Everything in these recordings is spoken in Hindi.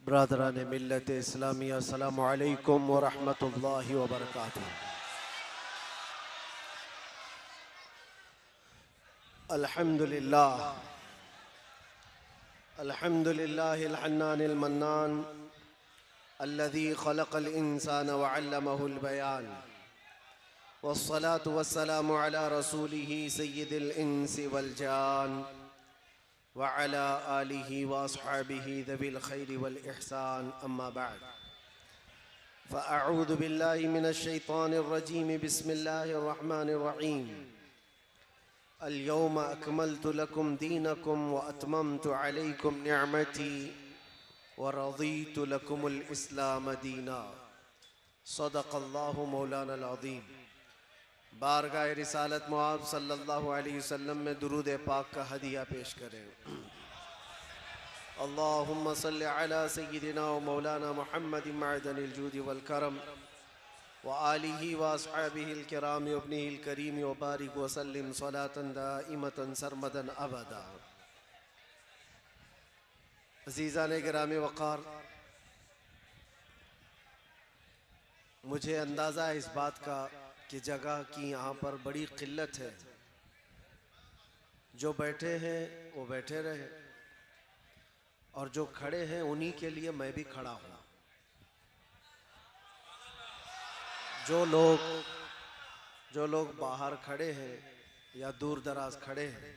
ब्रादरान मिल्लत इस्लामिया अस्सलामु अलैकुम व रहमतुल्लाहि व बरकातुहू। अल्हम्दुलिल्लाह अल्हम्दुलिल्लाहिल हन्नानिल मन्नान अल्लज़ी खलक़ल इंसान व अल्लमहुल बयान वस्सलातु वस्सलामु अला रसूलिही सय्यिदिल इंसी वल जान व अला आलिही व अस्हाबिही ज़विल खैरि वल इहसान अम्मा बअद फ़अऊज़ु बिल्लाहि मिनश शैतानिर रजीम बिस्मिल्लाहिर रहमानिर रहीम। अल-यौम अकमलतु लकुम दीनकुम व अतममतु अलैकुम निअमती व रज़ीतु लकुमुल इस्लाम दीना। सदक़ल्लाहु मौलाना अज़ीम। बारगाह रिसालत मुआब सल्लल्लाहु अलैहि वसल्लम में दुरूद पाक का हदिया पेश करें। अल्लाहुम्मा सल्लि अला सय्यिदिना व मौलाना मुहम्मदिन मअदनिल जूदि वल करम व आलिही व अस्हाबिहिल किराम व इब्निहिल करीम व बारिक व सल्लिम सलातन दाइमतन सरमदन अबदा। अज़ीज़ान गिराम वक़ार, मुझे अंदाज़ा है इस बात का कि जगह की यहाँ पर बड़ी किल्लत है। जो बैठे हैं वो बैठे रहे और जो खड़े हैं उन्हीं के लिए मैं भी खड़ा हूँ। जो लोग बाहर खड़े हैं या दूर दराज खड़े हैं,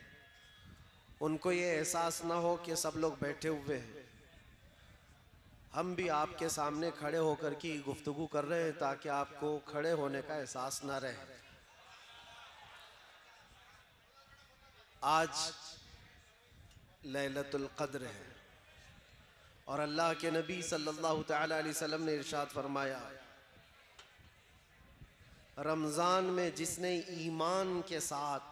उनको ये एहसास ना हो कि सब लोग बैठे हुए हैं। हम भी आपके सामने खड़े होकर की गुफ्तगू कर रहे हैं ताकि आपको खड़े होने का एहसास ना रहे। आज लैलतुल क़द्र है और अल्लाह के नबी सल्लल्लाहु तआला अलैहि वसल्लम ने इरशाद फरमाया, रमज़ान में जिसने ईमान के साथ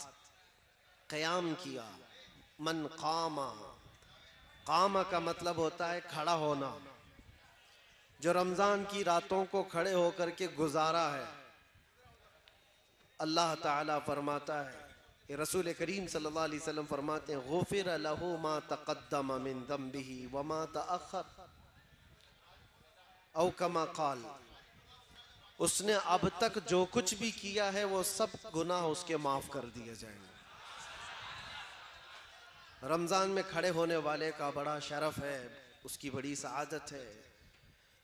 क़याम किया, मन क़ामा, क़ामा का मतलब होता है खड़ा होना, जो रमज़ान की रातों को खड़े होकर के गुजारा है, अल्लाह ताला फरमाता है, रसूल करीम सल्लल्लाहु अलैहि वसल्लम फरमाते हैं, गुफ़िर लहू मा तक़द्दम मिन ज़म्बिही व मा तअख़्ख़र औ कमा क़ाल। उसने अब तक जो कुछ भी किया है वो सब गुनाह उसके माफ़ कर दिए जाएंगे। रमज़ान में खड़े होने वाले का बड़ा शरफ है, उसकी बड़ी सआदत है।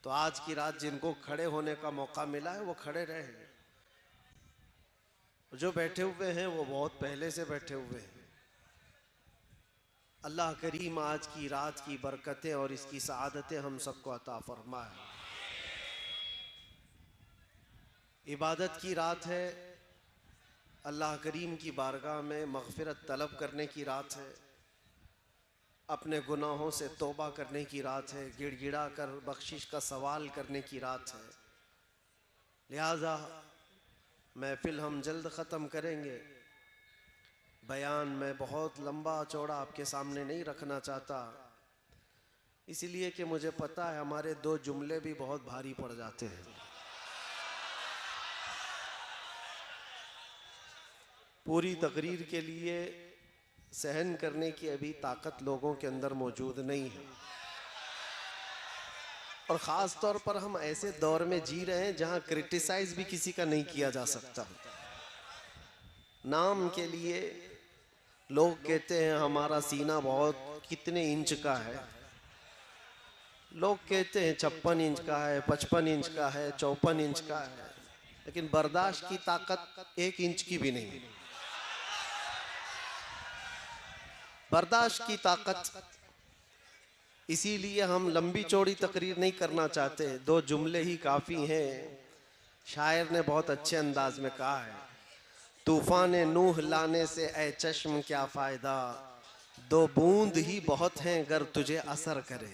तो आज की रात जिनको खड़े होने का मौका मिला है वो खड़े रहे। जो बैठे हुए हैं वो बहुत पहले से बैठे हुए हैं। अल्लाह करीम आज की रात की बरकतें और इसकी सआदतें हम सबको अता फरमाए। इबादत की रात है, अल्लाह करीम की बारगाह में मग़फ़िरत तलब करने की रात है, अपने गुनाहों से तौबा करने की रात है, गिड़गिड़ा कर बख्शिश का सवाल करने की रात है। लिहाजा महफ़िल हम जल्द ख़त्म करेंगे। बयान मैं बहुत लंबा चौड़ा आपके सामने नहीं रखना चाहता, इसलिए कि मुझे पता है हमारे दो जुमले भी बहुत भारी पड़ जाते हैं। पूरी तकरीर के लिए सहन करने की अभी ताकत लोगों के अंदर मौजूद नहीं है, और ख़ास तौर पर हम ऐसे दौर में जी रहे हैं जहां क्रिटिसाइज भी किसी का नहीं किया जा सकता। नाम के लिए लोग कहते हैं हमारा सीना बहुत कितने इंच का है, लोग कहते हैं 56 इंच का है, 55 इंच का है, 54 इंच का है, लेकिन बर्दाश्त की ताकत 1 इंच की भी नहीं। बर्दाश्त की ताकत, इसीलिए हम लंबी चौड़ी तकरीर नहीं करना चाहते, 2 जुमले ही काफ़ी हैं। शायर ने बहुत अच्छे अंदाज में कहा है, तूफ़ान नूह लाने से ए चश्म क्या फ़ायदा, 2 बूंद ही बहुत हैं गर तुझे असर करे।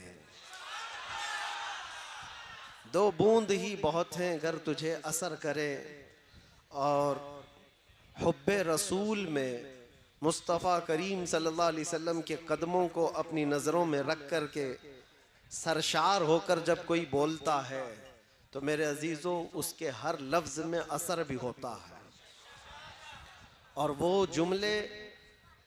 2 बूंद ही बहुत हैं गर तुझे असर करे। और हुब्बे रसूल में मुस्तफ़ा करीम सल्लल्लाहु अलैहि वसल्लम के कदमों को अपनी नज़रों में रख कर के सरशार होकर जब कोई बोलता है तो मेरे अजीज़ों उसके हर लफ्ज़ में असर भी होता है। और वो जुमले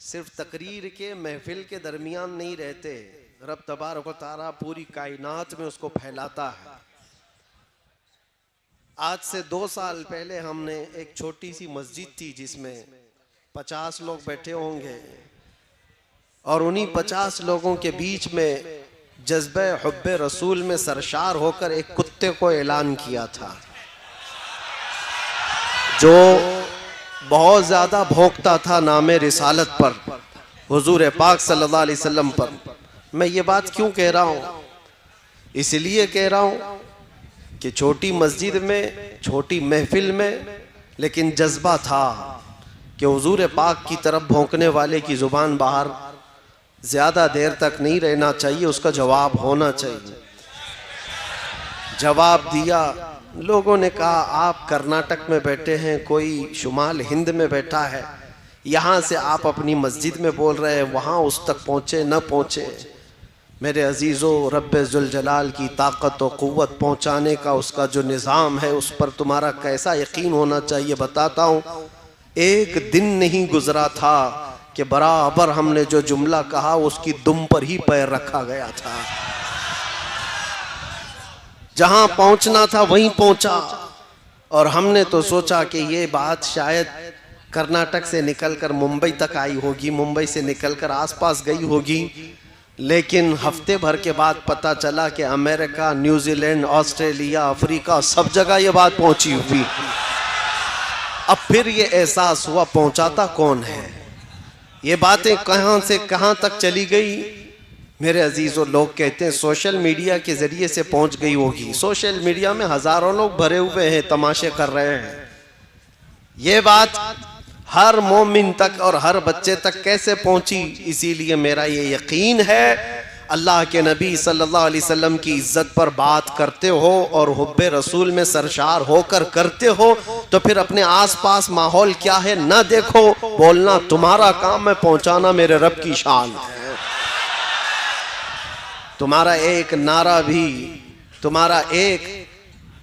सिर्फ तकरीर के महफिल के दरमियान नहीं रहते, रब तबारक व तआला पूरी कायनात में उसको फैलाता है। आज से 2 साल पहले हमने एक छोटी सी मस्जिद थी जिसमें 50 लोग बैठे होंगे और उन्हीं 50 लोगों के बीच में जज्बे हुब्बे रसूल में सरशार होकर एक कुत्ते को ऐलान किया था जो बहुत ज्यादा भौंकता था नामे रिसालत पर, हुजूर पाक सल्लल्लाहु अलैहि वसल्लम पर। मैं ये बात क्यों कह रहा हूँ? इसलिए कह रहा हूँ कि छोटी मस्जिद में, छोटी महफिल में, लेकिन जज्बा था कि हुजूर पाक की तरफ भौंकने वाले की जुबान बाहर ज्यादा देर तक नहीं रहना चाहिए, उसका जवाब होना चाहिए। जवाब दिया। लोगों ने कहा आप कर्नाटक में बैठे हैं, कोई शुमाल हिंद में बैठा है, यहाँ से आप अपनी मस्जिद में बोल रहे हैं, वहाँ उस तक पहुँचे न पहुँचे। मेरे अजीज़ों, रब्बे जुल जलाल की ताकत और क़ुव्वत पहुँचाने का उसका जो निज़ाम है उस पर तुम्हारा कैसा यकीन होना चाहिए बताता हूँ। एक दिन नहीं गुजरा था कि बराबर हमने जो जुमला कहा उसकी दुम पर ही पैर रखा गया था। जहाँ पहुँचना था वहीं पहुँचा। और हमने तो सोचा कि ये बात शायद कर्नाटक से निकलकर मुंबई तक आई होगी, मुंबई से निकलकर आसपास गई होगी, लेकिन हफ्ते भर के बाद पता चला कि अमेरिका, न्यूजीलैंड, ऑस्ट्रेलिया, अफ्रीका, सब जगह ये बात पहुंची हुई। अब फिर ये एहसास हुआ पहुंचाता कौन है, ये बातें कहां से कहां तक चली गई। मेरे अजीजों, लोग कहते हैं सोशल मीडिया के जरिए से पहुंच गई होगी। सोशल मीडिया में हजारों लोग भरे हुए हैं, तमाशे कर रहे हैं। ये बात हर मोमिन तक और हर बच्चे तक कैसे पहुंची? इसीलिए मेरा ये यकीन है, अल्लाह के नबी सल्लल्लाहु अलैहि वसल्लम की इज्जत पर बात करते हो और हुब्बे रसूल में सरशार होकर करते हो तो फिर अपने आसपास माहौल क्या है न देखो, बोलना तुम्हारा काम है, पहुंचाना मेरे रब की शान है। तुम्हारा एक नारा भी, तुम्हारा एक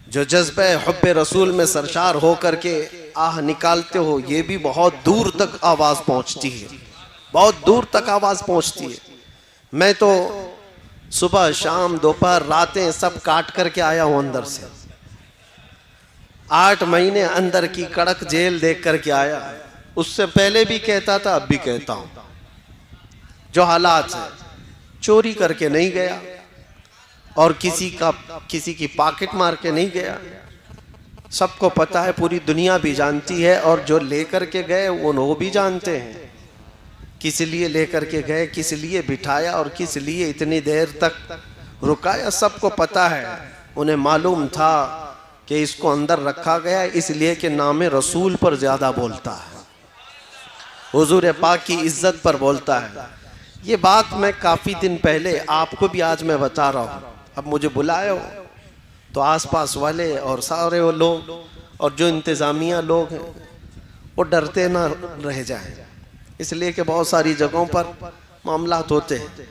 जो जज्बे हुब्बे रसूल में सरशार हो करके आह निकालते हो, ये भी बहुत दूर तक आवाज़ पहुंचती है, बहुत दूर तक आवाज़ पहुंचती है। मैं तो सुबह शाम दोपहर रातें सब काट करके आया हूं अंदर से। 8 महीने अंदर की कड़क जेल देख करके आया। उससे पहले भी कहता था, अब भी कहता हूं, जो हालात है, चोरी करके नहीं गया और किसी की पॉकेट मार के नहीं गया। सबको पता है, पूरी दुनिया भी जानती है, और जो लेकर के गए वो भी जानते हैं किस लिए लेकर के गए, किस लिए बिठाया और किस लिए इतनी देर तक रुकाया, सबको पता है। उन्हें मालूम था कि इसको अंदर रखा गया इसलिए कि नाम रसूल पर ज्यादा बोलता है, हुजूर पाक की इज्जत पर बोलता है। ये बात मैं काफी दिन पहले आपको भी आज मैं बता रहा हूँ। अब मुझे बुलाए हो तो आसपास वाले और सारे वो लोग और जो इंतज़ामिया लोग हैं वो डरते ना रह जाएं, इसलिए कि बहुत सारी जगहों पर मामलात होते हैं,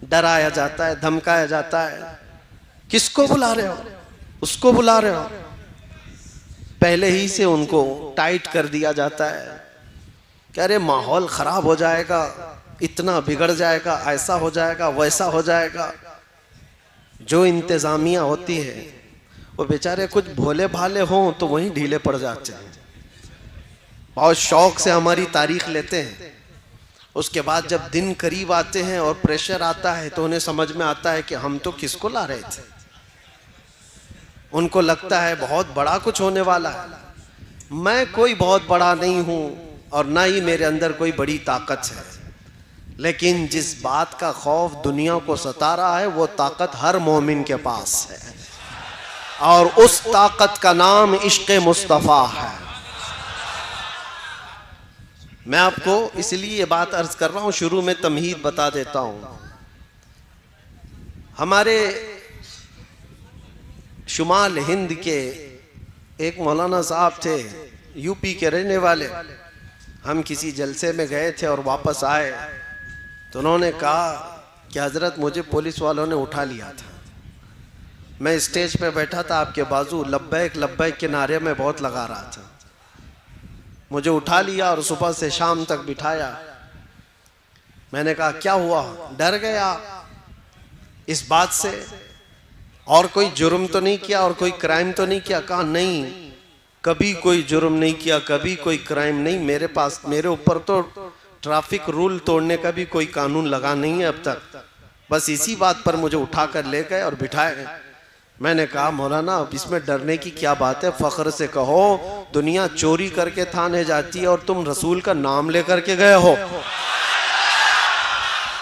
डराया जाता है, धमकाया जाता है। किसको बुला रहे हो? उसको बुला रहे हो। पहले ही से उनको टाइट कर दिया जाता है कि अरे माहौल ख़राब हो जाएगा, इतना बिगड़ जाएगा, ऐसा हो जाएगा, वैसा हो जाएगा। जो इंतज़ामिया होती है वो बेचारे कुछ भोले भाले हों तो वहीं ढीले पड़ जाते हैं, बहुत शौक से हमारी तारीख लेते हैं। उसके बाद जब दिन करीब आते हैं और प्रेशर आता है तो उन्हें समझ में आता है कि हम तो किसको ला रहे थे। उनको लगता है बहुत बड़ा कुछ होने वाला है। मैं कोई बहुत बड़ा नहीं हूँ और ना ही मेरे अंदर कोई बड़ी ताकत है, लेकिन जिस बात का खौफ दुनिया को सता रहा है वो ताकत हर मोमिन के पास है, और उस ताकत का नाम इश्क़ मुस्तफ़ा है। मैं आपको इसलिए ये बात अर्ज कर रहा हूँ, शुरू में तमहीद बता देता हूँ। हमारे शुमाल हिंद के एक मौलाना साहब थे, यूपी के रहने वाले। हम किसी जलसे में गए थे और वापस आए तो उन्होंने कहा कि हज़रत मुझे पुलिस वालों ने उठा लिया था। मैं स्टेज पे बैठा था, आपके बाजू लब्बैक लब्बैक के नारे में बहुत लगा रहा था। मुझे उठा लिया और सुबह से शाम तक बिठाया। मैंने कहा क्या हुआ? डर गया? इस बात से और कोई जुर्म तो नहीं किया और कोई क्राइम तो नहीं किया? कहा नहीं, कभी कोई जुर्म नहीं किया, कभी कोई क्राइम नहीं, मेरे ऊपर तो ट्रैफिक रूल तोड़ने का भी कोई कानून लगा नहीं है अब तक। बस इसी बात पर मुझे उठाकर ले गए और बिठाए। मैंने कहा मौलाना अब इसमें डरने की क्या बात है, फख्र से कहो दुनिया चोरी करके थाने जाती है और तुम रसूल का नाम लेकर के गए हो।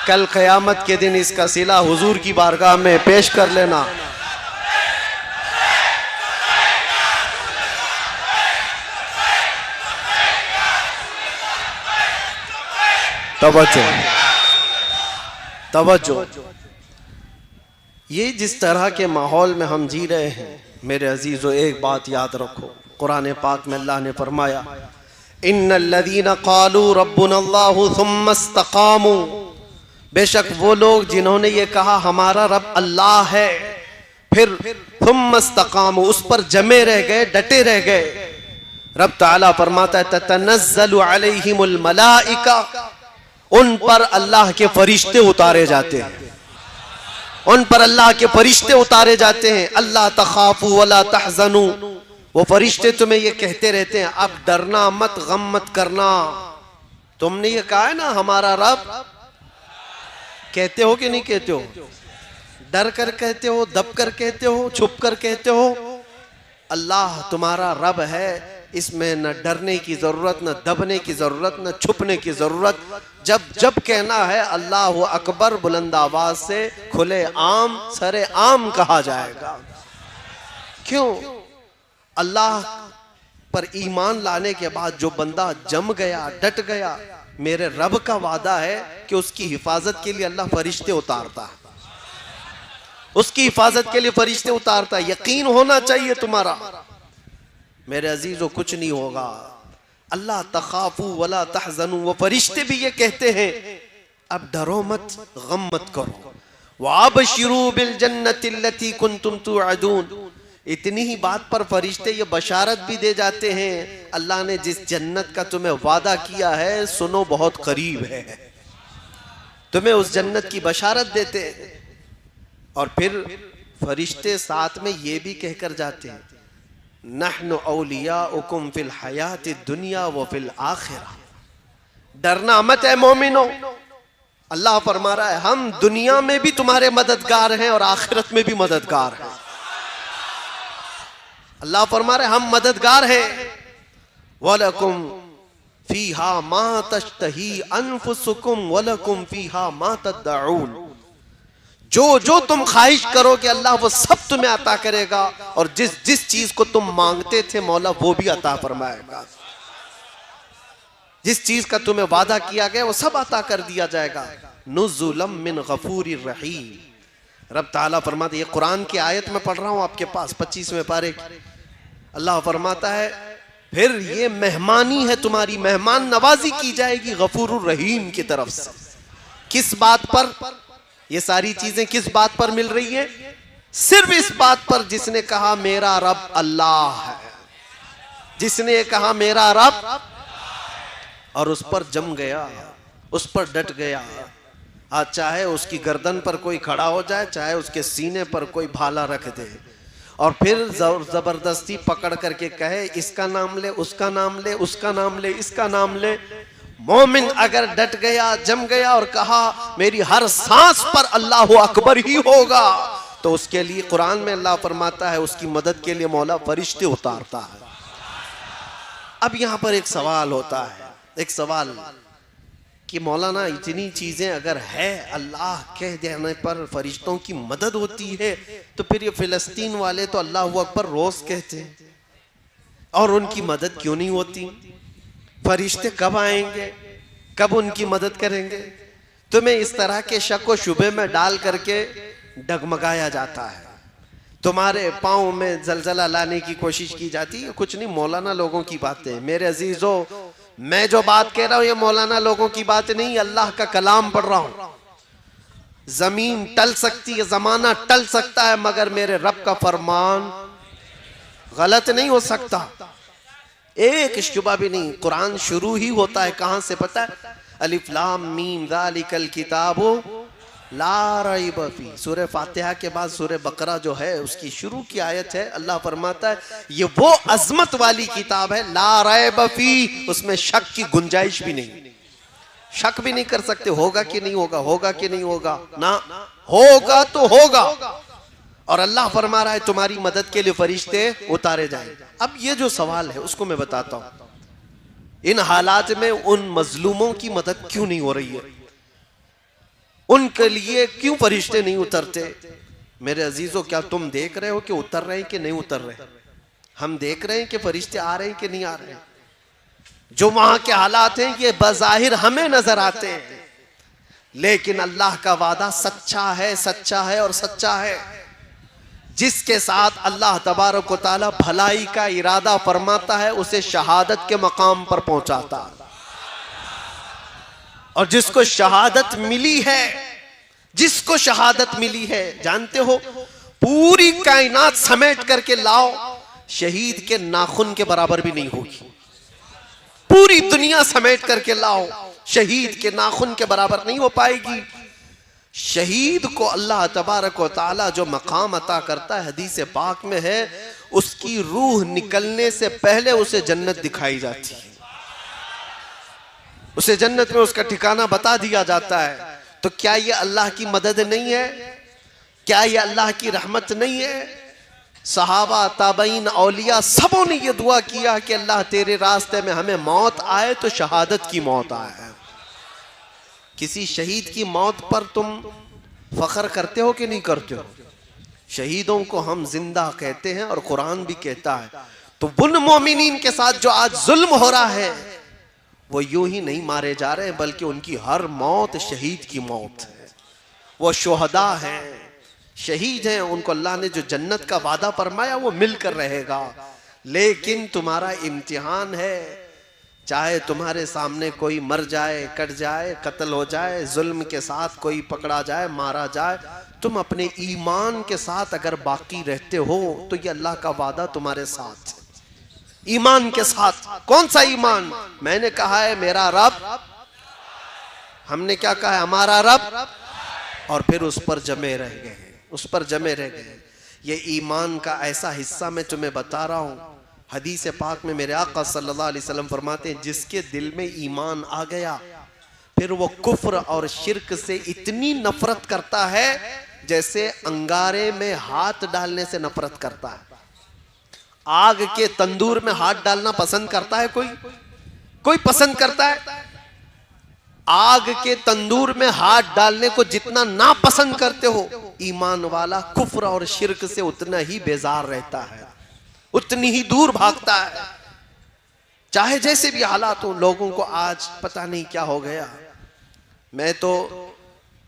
कल क़यामत के दिन इसका सिला हुजूर की बारगाह में पेश कर लेना। तवज्जो तवज्जो। ये जिस तरह के माहौल में हम जी रहे हैं मेरे अजीजों, एक बात याद रखो, कुरान पाक में अल्लाह ने फरमाया इन्नल्लज़ीना क़ालू रब्बुनल्लाहु सुम्मा इस्तक़ामू, बेशक वो लोग जिन्होंने ये कहा हमारा रब अल्लाह है, फिर सुम्मा इस्तक़ामू उस पर जमे रह गए, डटे रह गए। रब ताला फरमाता है ततनज़्ज़लु अलैहिमुल मलाइका, उन पर अल्लाह के फरिश्ते उतारे जाते हैं, उन पर अल्लाह के फरिश्ते उतारे जाते हैं। अल्लाह तखाफू वला तहज़नू, वो फरिश्ते तुम्हें ये कहते रहते हैं अब डरना मत, गम मत करना। तुमने ये कहा है ना हमारा रब, कहते हो कि नहीं कहते हो? डर कर कहते हो, दब कर कहते हो, छुप कर कहते हो? अल्लाह तुम्हारा रब है, इसमें न डरने की जरूरत, न दबने की जरूरत, न छुपने की जरूरत। जब जब कहना है अल्लाह अकबर बुलंद आवाज से खुले आम सरे आम कहा जाएगा। क्यों? अल्लाह पर ईमान लाने के बाद जो बंदा जम गया, डट गया, मेरे रब का वादा है कि उसकी हिफाजत के लिए अल्लाह फरिश्ते उतारता है, उसकी हिफाजत के लिए फरिश्ते उतारता है। यकीन होना चाहिए तुम्हारा मेरे अजीजों, कुछ नहीं होगा। अल्लाह तखाफू वला तहज़नू, वो फरिश्ते भी ये कहते हैं अब डरो मत, गम मत करो। वाबशिरू बिल जन्नति लती कुंतुम तुअदून, इतनी ही बात पर फरिश्ते ये बशारत भी दे जाते हैं अल्लाह ने जिस जन्नत का तुम्हें वादा किया है सुनो बहुत करीब है, तुम्हें उस जन्नत की बशारत देते हैं। और फिर फरिश्ते साथ में ये भी कहकर जाते हैं नहनु औलियाउकुम फिल हयाति दुनिया व फिल आखिरा, डरना मत है मोमिनो। अल्लाह फरमा रहा है हम दुनिया में भी तुम्हारे मददगार हैं और आखिरत में भी मददगार हैं। अल्लाह फरमा रहे हम मददगार हैं। वलकुम फीहा मा तश्तही अनफुसुकुम वलकुम फीहा मा तदउन, जो जो तुम ख्वाहिश करोगे अल्लाह वो सब तुम्हें अता करेगा, और जिस जिस चीज को तुम मांगते थे मौला वो भी अता फरमाएगा। जिस चीज का तुम्हें वादा किया गया वो सब अता कर दिया जाएगा। नुज़ुलम मिन गफूरिर रहीम। रब ताला फरमाते, ये कुरान की आयत में पढ़ रहा हूं आपके पास 25वें पारे की। अल्लाह फरमाता है फिर ये मेहमानी है तुम्हारी, मेहमान नवाजी की जाएगी गफूरुर रहीम की तरफ से। किस बात पर ये सारी चीजें किस बात पर मिल रही है? सिर्फ इस बात पर जिसने कहा मेरा रब अल्लाह है, जिसने कहा मेरा रब और उस पर जम गया, उस पर डट गया। आज चाहे उसकी गर्दन पर कोई खड़ा हो जाए, चाहे उसके सीने पर कोई भाला रख दे और फिर जबरदस्ती पकड़ करके कहे इसका नाम ले, उसका नाम ले, उसका नाम ले, इसका नाम ले। मोमिन अगर डट गया, जम गया और कहा मेरी हर सांस पर अल्लाह अकबर ही होगा, तो उसके लिए कुरान में अल्लाह फरमाता है उसकी मदद के लिए मौला फरिश्ते उतारता है। अब यहां पर एक सवाल होता है, एक सवाल कि मौलाना इतनी चीजें अगर है, अल्लाह कह देने पर फरिश्तों की मदद होती है, तो फिर ये फिलिस्तीन वाले तो अल्लाह अकबर रोज कहते हैं और उनकी मदद क्यों नहीं होती? फरिश्ते कब आएंगे, कब उनकी मदद करेंगे? तुम्हें इस तरह के शक व शुबे में डाल करके डगमगाया जाता है, तुम्हारे पाँव में जलजला लाने की कोशिश की जाती है। कुछ नहीं, मौलाना लोगों की बातें। मेरे अजीजों, मैं जो बात कह रहा हूं ये मौलाना लोगों की बात नहीं, अल्लाह का कलाम पढ़ रहा हूं। जमीन टल सकती है, जमाना टल सकता है, मगर मेरे रब का फरमान गलत नहीं हो सकता, एक शुबा भी नहीं। कुरान शुरू ही होता है कहां से पता है? अलिफ लाम मीम ज़ालिकल किताबु ला रैब फी। सूरह फातिहा के बाद सूरह बकरा जो है उसकी शुरू की आयत है, अल्लाह फरमाता है ये वो अजमत वाली किताब है, ला रैब फी, उसमें शक की गुंजाइश भी नहीं, शक भी नहीं कर सकते होगा कि नहीं होगा, होगा कि नहीं होगा, ना होगा तो होगा। और अल्लाह फरमा रहा है तुम्हारी मदद के लिए फरिश्ते उतारे जाएं। अब ये जो सवाल है उसको मैं बताता हूं, इन हालात में उन मजलूमों की मदद क्यों नहीं हो रही है, उनके लिए क्यों फरिश्ते नहीं उतरते? मेरे अजीजों, क्या तुम देख रहे हो कि उतर रहे हैं कि नहीं उतर रहे? हम देख रहे हैं कि फरिश्ते आ रहे हैं कि नहीं आ रहे हैं? जो वहां के हालात हैं ये बज़ाहिर हमें नजर आते हैं, लेकिन अल्लाह का वादा सच्चा है, सच्चा है और सच्चा है। जिसके साथ अल्लाह तबारक व तआला भलाई का इरादा फरमाता है उसे शहादत के मकाम पर पहुंचाता है, और जिसको शहादत मिली है, जिसको शहादत मिली है, जानते हो पूरी कायनात समेट करके लाओ, शहीद के नाखून के बराबर भी नहीं होगी। पूरी दुनिया समेट करके लाओ, शहीद के नाखून के बराबर नहीं हो पाएगी। शहीद को अल्लाह तबारक व तआला जो मकाम अता करता है, हदीस पाक में है, उसकी रूह निकलने से पहले उसे जन्नत दिखाई जाती है, उसे जन्नत में उसका ठिकाना बता दिया जाता है। तो क्या ये अल्लाह की मदद नहीं है? क्या ये अल्लाह की रहमत नहीं है? सहाबा, ताबईन, औलिया सबों ने ये दुआ किया कि अल्लाह तेरे रास्ते में हमें मौत आए तो शहादत की मौत आए। किसी शहीद की मौत पर तुम फख्र करते हो कि नहीं करते हो? शहीदों को हम जिंदा कहते हैं और कुरान भी कहता है। तो उन मोमिनीन के साथ जो आज जुल्म हो रहा है, वो यूं ही नहीं मारे जा रहे, बल्कि उनकी हर मौत शहीद की मौत है। वो शुहदा हैं, शहीद हैं, उनको अल्लाह ने जो जन्नत का वादा फरमाया वो मिलकर रहेगा। लेकिन तुम्हारा इम्तिहान है, चाहे तुम्हारे सामने कोई मर जाए, कट जाए, कत्ल हो जाए, जुल्म के साथ कोई पकड़ा जाए, मारा जाए, तुम अपने ईमान के साथ अगर बाकी रहते हो तो ये अल्लाह का वादा तुम्हारे साथ है। ईमान के साथ। कौन सा ईमान? मैंने कहा है मेरा रब, हमने क्या कहा है? हमारा रब, और फिर उस पर जमे रह गए, उस पर जमे रह गए। ये ईमान का ऐसा हिस्सा मैं तुम्हें बता रहा हूं, हदीस पाक में मेरे आका सल्लल्लाहु अलैहि वसल्लम फरमाते हैं, जिसके दिल में ईमान आ गया फिर वो कुफ्र और शिर्क से इतनी नफरत करता है जैसे अंगारे में हाथ डालने से नफरत करता है। आग के तंदूर में हाथ डालना पसंद करता है कोई? कोई पसंद करता है? आग के तंदूर में हाथ डालने को जितना ना पसंद करते हो, ईमान वाला कुफ्र और शिर्क से उतना ही बेजार रहता है, उतनी ही दूर भागता है। चाहे जैसे भी हालात हो। लोगों को आज पता नहीं क्या हो गया। मैं तो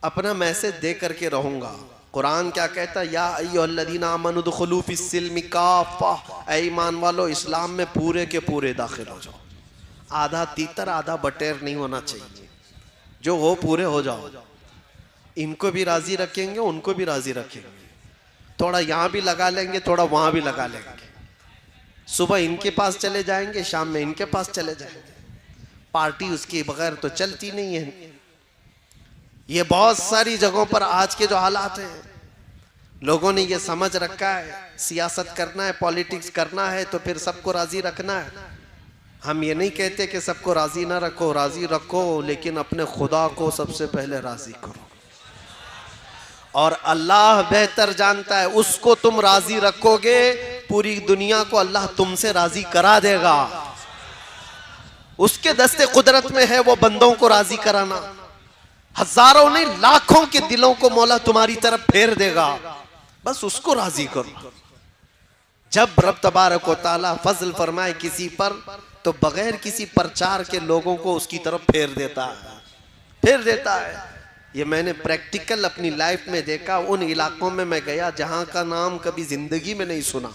अपना मैसेज दे करके रहूंगा। कुरान क्या कहता है? या अय्युहल्लज़ीना आमनू दुखुलू फिस्सिल्मि काफ़ा, ऐ ईमान वालो इस्लाम में पूरे के पूरे दाखिल हो जाओ। आधा तीतर आधा बटेर नहीं होना चाहिए, जो हो पूरे हो जाओ। इनको भी राजी रखेंगे, उनको भी राजी रखेंगे, थोड़ा यहाँ भी लगा लेंगे, थोड़ा वहां भी लगा लेंगे। सुबह इनके पास चले जाएंगे, शाम में इनके पास चले जाएंगे। पार्टी उसके बगैर तो चलती नहीं है। ये बहुत सारी जगहों पर आज के जो हालात हैं, लोगों ने ये समझ रखा है सियासत करना है, पॉलिटिक्स करना है तो फिर सबको राजी रखना है। हम ये नहीं कहते कि सबको राजी ना रखो, राजी रखो, लेकिन अपने खुदा को सबसे पहले राजी करो। और अल्लाह बेहतर जानता है, उसको तुम राजी रखोगे पूरी दुनिया को अल्लाह तुमसे राजी करा देगा। उसके दस्ते कुदरत में है वो बंदों को राजी कराना। हजारों नहीं लाखों के दिलों को मौला तुम्हारी तरफ फेर देगा, बस उसको राजी करो। जब रब तबारक व तआला फजल फरमाए किसी पर तो बगैर किसी प्रचार के लोगों को उसकी तरफ फेर देता है, फेर देता है। ये मैंने प्रैक्टिकल अपनी लाइफ में देखा। उन इलाकों में मैं गया जहां का नाम कभी जिंदगी में नहीं सुना,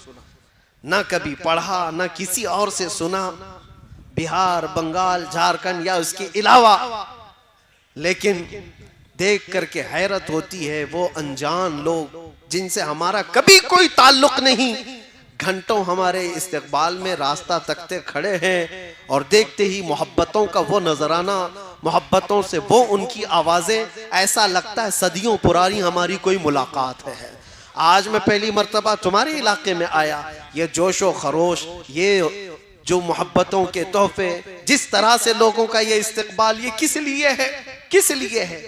ना कभी पढ़ा, ना किसी और से सुना, बिहार, बंगाल, झारखंड या उसके अलावा, लेकिन देख करके हैरत होती है। वो अनजान लोग जिनसे हमारा कभी कोई ताल्लुक नहीं, घंटों हमारे इस्तकबाल में रास्ता तकते खड़े हैं और देखते ही मोहब्बतों का वो नजराना, मोहब्बतों से वो उनकी आवाज़ें, ऐसा लगता है सदियों पुरानी हमारी कोई मुलाकात है। आज मैं पहली मर्तबा तुम्हारे इलाके में आया, ये जोशो खरोश, ये जो मोहब्बतों के तोहफे, जिस तरह से लोगों का ये इस्तकबाल, ये किस लिए है, किस लिए है?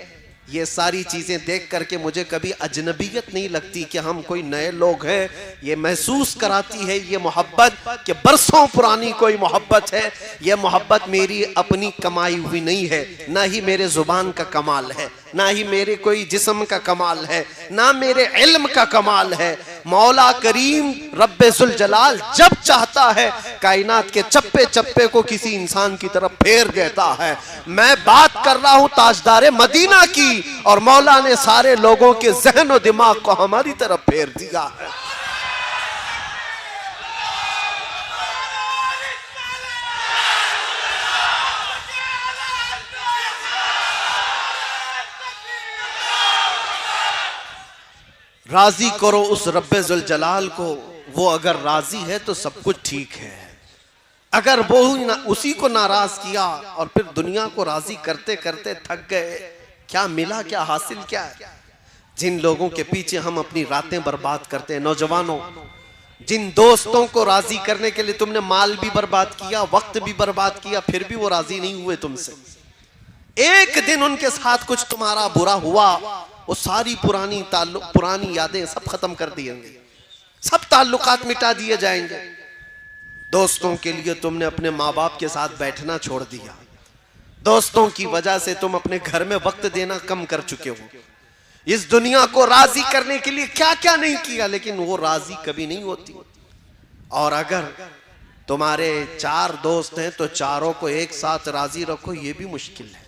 ये सारी चीज़ें देख करके मुझे कभी अजनबियत नहीं लगती कि हम कोई नए लोग हैं। ये महसूस कराती है ये मोहब्बत कि बरसों पुरानी कोई मोहब्बत है। ये मोहब्बत मेरी अपनी कमाई हुई नहीं है, ना ही मेरे ज़ुबान का कमाल है, ना ही मेरे कोई जिस्म का कमाल है, ना मेरे इल्म का कमाल है। मौला करीम रब्बे जुल जलाल जब चाहता है कायनात के चप्पे चप्पे को किसी इंसान की तरफ फेर देता है। मैं बात कर रहा हूं ताजदारे मदीना की, और मौला ने सारे लोगों के जहन और दिमाग को हमारी तरफ फेर दिया है। राजी करो उस रब्बे जुल जलाल को, वो अगर राजी है तो सब कुछ ठीक है। अगर वो उसी को नाराज किया और फिर दुनिया को राजी करते करते थक गए, क्या मिला, क्या हासिल क्या है? जिन लोगों के पीछे हम अपनी रातें बर्बाद करते हैं, नौजवानों, जिन दोस्तों को राजी करने के लिए तुमने माल भी बर्बाद किया, वक्त भी बर्बाद किया, फिर भी वो राजी नहीं हुए तुमसे। एक दिन उनके साथ कुछ तुम्हारा बुरा हुआ, वो सारी पुरानी यादें सब खत्म कर दी जाएंगी, सब ताल्लुकात मिटा दिए जाएंगे। दोस्तों के लिए तुमने अपने माँ बाप के साथ बैठना छोड़ दिया। दोस्तों की वजह से तुम अपने घर में वक्त देना कम कर चुके हो। इस दुनिया को राजी करने के लिए क्या क्या नहीं किया, लेकिन वो राजी कभी नहीं होती। और अगर तुम्हारे 4 दोस्त हैं तो चारों को एक साथ राजी रखो, ये भी मुश्किल है।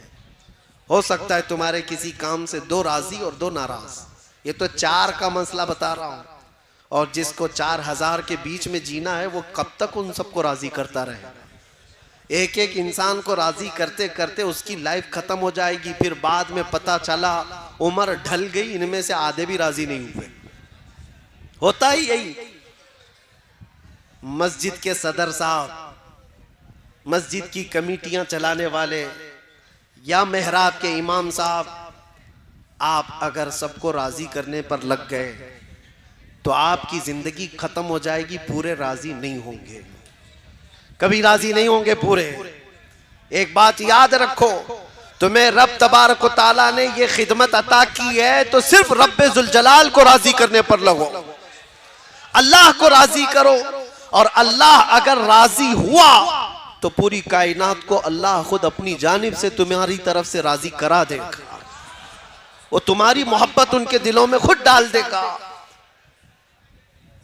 हो सकता है तुम्हारे किसी काम से 2 राजी और 2 नाराज। ये तो 4 का मसला बता रहा हूं। और जिसको 4000 के बीच में जीना है, वो कब तक उन सबको राजी करता रहेगा? एक एक इंसान को राजी करते करते उसकी लाइफ खत्म हो जाएगी। फिर बाद में पता चला उम्र ढल गई, इनमें से आधे भी राजी नहीं हुए। होता ही यही। मस्जिद के सदर साहब, मस्जिद की कमेटियां चलाने वाले, या मेहराब के इमाम साहब, आप अगर सबको राजी करने पर लग गए तो आपकी जिंदगी खत्म हो जाएगी। पूरे राजी नहीं होंगे, कभी राजी नहीं होंगे पूरे। एक बात याद रखो, तुम्हें रब तबारक व तआला ने ये खिदमत अता की है तो सिर्फ रब्बे जुल जलाल को राजी करने पर लगो। अल्लाह को राजी करो, और अल्लाह अगर राजी हुआ तो पूरी कायनात को अल्लाह खुद अपनी जानिब से तुम्हारी तरफ से राजी करा देगा। वो तुम्हारी मोहब्बत उनके दिलों में खुद डाल देगा।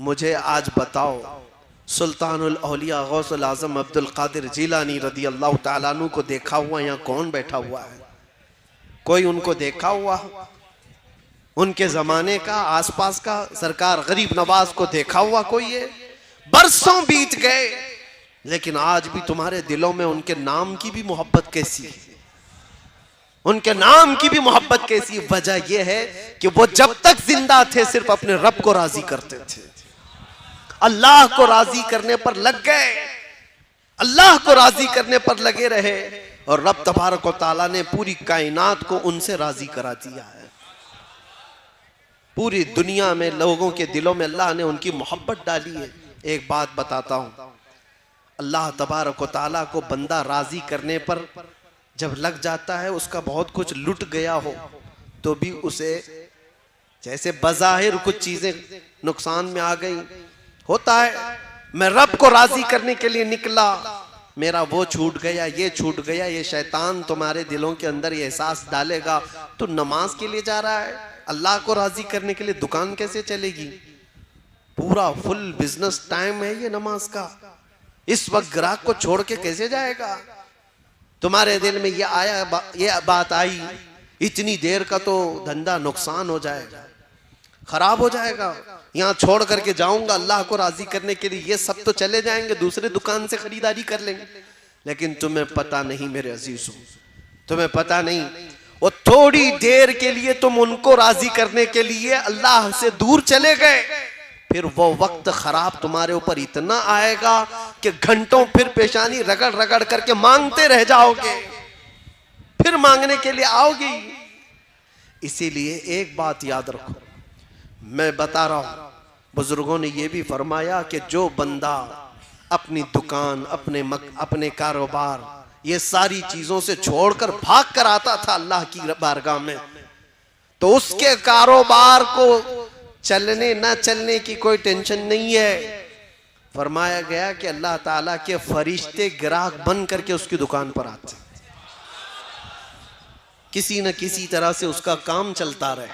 मुझे आज बताओ, सुल्तानुल औलिया गौसुल आज़म अब्दुल कादिर जिलानी रदी अल्लाह ताला अन्हु को देखा हुआ यहाँ कौन बैठा हुआ है? कोई उनको देखा हुआ? उनके जमाने का, आसपास का सरकार गरीब नवाज को देखा हुआ कोई है? बरसों बीत गए, लेकिन आज भी तुम्हारे दिलों में उनके नाम की भी मोहब्बत कैसी है? उनके नाम की भी मोहब्बत कैसी? वजह यह है कि वो जब तक जिंदा थे सिर्फ अपने रब को राजी करते थे, अल्लाह को राजी करने पर लग गए, अल्लाह को राजी करने पर लगे रहे, और रब तबारक व तआला ने पूरी कायनात को उनसे राजी करा दिया है। पूरी दुनिया में लोगों के दिलों में अल्लाह ने उनकी मोहब्बत डाली है। एक बात बताता हूं, अल्लाह तबारक व तआला को बंदा राजी करने पर जब लग जाता है, उसका बहुत कुछ लुट गया हो तो भी उसे, जैसे बज़ाहिर कुछ चीजें नुकसान में आ गई, होता है मैं रब को राजी करने के लिए निकला, मेरा वो छूट गया, ये छूट गया। ये शैतान तुम्हारे दिलों के अंदर ये एहसास डालेगा, तो नमाज के लिए जा रहा है, अल्लाह को राजी करने के लिए दुकान कैसे चलेगी? पूरा फुल बिजनेस टाइम है ये नमाज का, इस वक्त ग्राहक को छोड़ के कैसे जाएगा? तुम्हारे दिल में ये बात आई, इतनी देर का तो धंधा नुकसान हो जाएगा, खराब हो जाएगा, यहाँ छोड़ करके जाऊंगा अल्लाह को राजी करने के लिए, ये सब तो चले जाएंगे, दूसरे दुकान से खरीदारी कर लेंगे। लेकिन तुम्हें पता नहीं मेरे अजीजों, तुम्हें पता नहीं, वो थोड़ी देर के लिए तुम उनको राजी करने के लिए अल्लाह से दूर चले गए, फिर वो वक्त खराब तुम्हारे ऊपर इतना आएगा कि घंटों फिर पेशानी रगड़ रगड़ करके मांगते रह जाओगे। फिर मांगने के लिए आओगी। इसीलिए एक बात याद रखो, मैं बता रहा हूं, बुजुर्गों ने यह भी फरमाया कि जो बंदा अपनी दुकान, अपने कारोबार, ये सारी चीजों से छोड़कर भाग कर आता था अल्लाह की बारगाह में, तो उसके कारोबार को चलने ना चलने की कोई टेंशन नहीं है। फरमाया गया कि अल्लाह ताला के फरिश्ते ग्राहक बन करके उसकी दुकान पर आते, किसी न किसी तरह से उसका काम चलता रहे।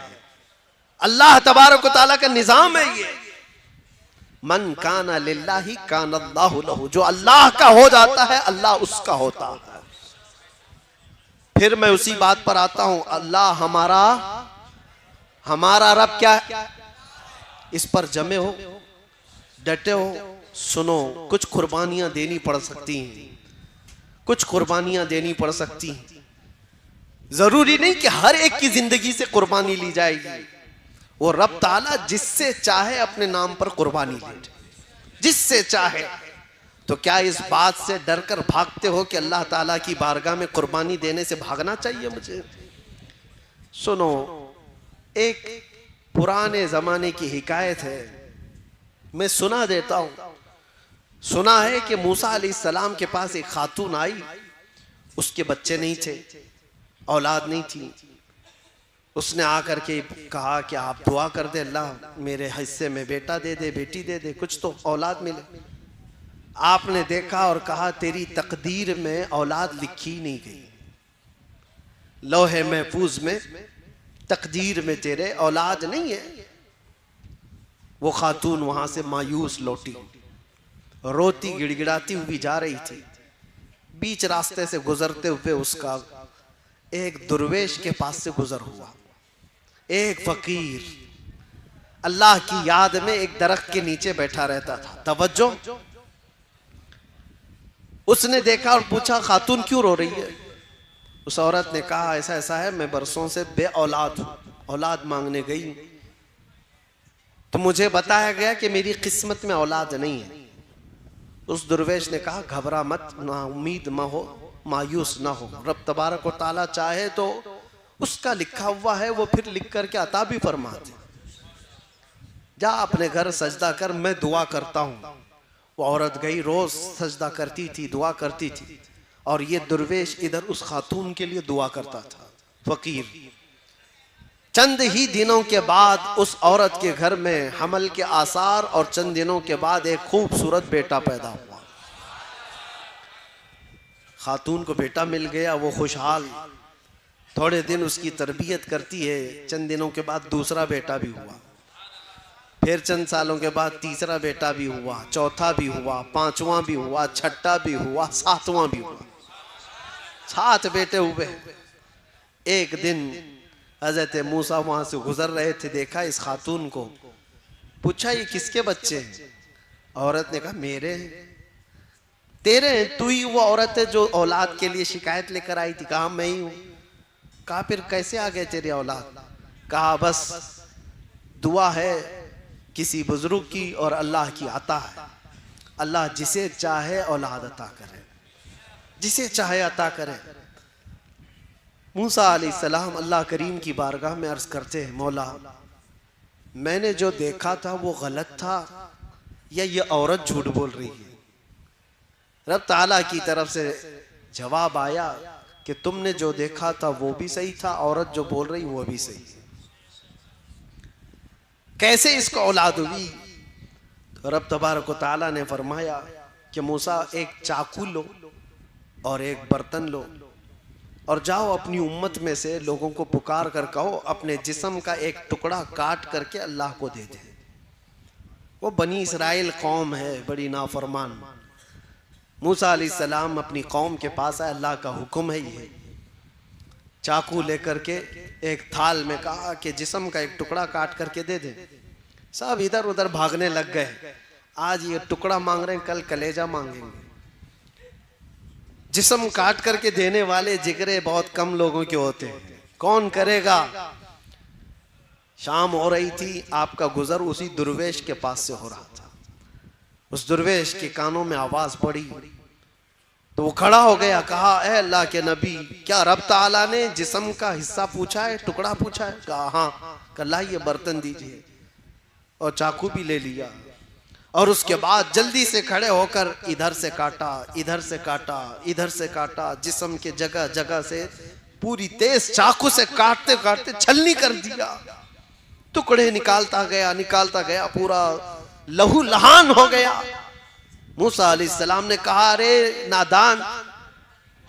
अल्लाह तबारक व तआला का निजाम है ये। मन काना लिल्लाहि काना अल्लाहु लहु, जो अल्लाह का हो जाता है अल्लाह उसका होता है। फिर मैं उसी बात पर आता हूं, अल्लाह हमारा रब क्या है? इस पर जमे हो, डटे हो, सुनो, कुछ कुर्बानियां देनी पड़ सकती हैं, कुछ कुर्बानियां देनी पड़ सकती हैं। जरूरी नहीं कि हर एक की जिंदगी से कुर्बानी ली जाएगी। वो रब ताला जिससे चाहे अपने नाम पर कुर्बानी ले, जिससे चाहे। तो क्या इस बात से डर कर भागते हो कि अल्लाह ताला की बारगाह में कुर्बानी देने से भागना चाहिए मुझे? सुनो, एक पुराने जमाने की हिकायत है, मैं सुना देता हूं। सुना है कि मूसा अलैहिस्सलाम के पास एक खातून आई, उसके बच्चे नहीं थे, औलाद नहीं थी। उसने आकर के कहा कि आप दुआ कर दे, अल्लाह मेरे हिस्से में बेटा दे दे, बेटी दे दे, कुछ तो औलाद मिले। आपने देखा और कहा तेरी तकदीर में औलाद लिखी नहीं गई, लौहे महफूज में तकदीर में तेरे औलाद नहीं है। वो खातून वहां से मायूस लौटी, रोती गिड़गिड़ाती हुई जा रही थी। बीच रास्ते से गुजरते हुए उसका एक दुर्वेश के पास से गुजर हुआ। एक फकीर अल्लाह की याद में एक दरख्त के नीचे बैठा रहता था। तवज्जो, उसने देखा और पूछा खातून क्यों रो रही है? उस औरत ने कहा ऐसा ऐसा है, मैं बरसों से बे औलाद हूं, औलाद मांगने गई तो मुझे बताया गया कि मेरी किस्मत में औलाद नहीं है। उस दुर्वेश ने कहा घबरा मत, ना उम्मीद ना हो, मायूस ना हो, रब तबारक व तआला चाहे तो उसका लिखा हुआ है, वो फिर लिख करके अता भी फरमाते। जा अपने घर सजदा कर, मैं दुआ करता हूं। वो औरत गई, रोज सजदा करती थी, दुआ करती थी, और ये दुर्वेश इधर उस खातून के लिए दुआ करता था, फकीर। चंद ही दिनों के बाद उस औरत के घर में हमल के आसार, और चंद दिनों के बाद एक खूबसूरत बेटा पैदा हुआ। खातून को बेटा मिल गया, वो खुशहाल। थोड़े दिन उसकी तरबियत करती है, चंद दिनों के बाद दूसरा बेटा भी हुआ, फिर चंद सालों के बाद तीसरा बेटा भी हुआ, चौथा भी हुआ, पांचवां भी हुआ, छठा भी हुआ, सातवां भी हुआ। 7 बेटे हुए। एक दिन हजरत मूसा वहां से गुजर रहे थे, देखा इस खातून को, पूछा ये किसके बच्चे हैं? औरत ने कहा मेरे हैं। तेरे हैं? तू ही वो औरत है जो औलाद के लिए शिकायत लेकर आई थी? कहा मैं ही हूं। कहा फिर कैसे आ गए तेरी औलाद? कहा बस दुआ है किसी बुजुर्ग की और अल्लाह की अता है। अल्लाह जिसे चाहे औलाद अता करे, जिसे चाहे अता करे। मूसा अलैहिस्सलाम अल्लाह करीम की बारगाह में अर्ज करते हैं, मौला मैंने जो देखा था वो गलत था या ये औरत झूठ बोल रही है? रब ताला की तरफ से जवाब आया कि तुमने जो देखा था वो भी सही था, औरत जो बोल रही वो भी सही। कैसे इसको औलाद हुई? तो रब तबारक व तआला ने फरमाया कि मूसा एक चाकू लो और एक बर्तन लो और जाओ अपनी उम्मत में से लोगों को पुकार कर कहो अपने जिस्म का एक टुकड़ा काट करके अल्लाह को दे दे। वो बनी इसराइल कौम है, बड़ी नाफरमान। मूसा अलैहिस्सलाम अपनी कौम के पास आए, अल्लाह का हुक्म है ये। चाकू लेकर के एक थाल में कहा कि जिस्म का एक टुकड़ा काट करके दे दे। सब इधर उधर भागने लग गए। आज ये टुकड़ा मांग रहे हैं, कल कलेजा मांगेंगे। जिस्म काट करके देने वाले जिगरे बहुत कम लोगों के होते हैं, कौन करेगा? शाम हो रही थी, आपका गुजर उसी दुर्वेश के पास से हो रहा था। उस दुर्वेश के कानों में आवाज पड़ी, तो वो खड़ा हो गया, कहा ए अल्लाह के नबी, क्या रब ताला ने जिस्म का हिस्सा पूछा है, टुकड़ा पूछा है? कहा हाँ। कहा ये बर्तन दीजिए, और चाकू भी ले लिया, और उसके बाद जल्दी से खड़े होकर इधर से काटा, इधर से काटा, इधर से काटा, जिस्म के जगह जगह से पूरी तेज चाकू से काटते काटते छलनी कर दिया। टुकड़े निकालता गया, पूरा लहू लहान हो गया। मूसा अलैहिस्सलाम ने कहा, अरे नादान,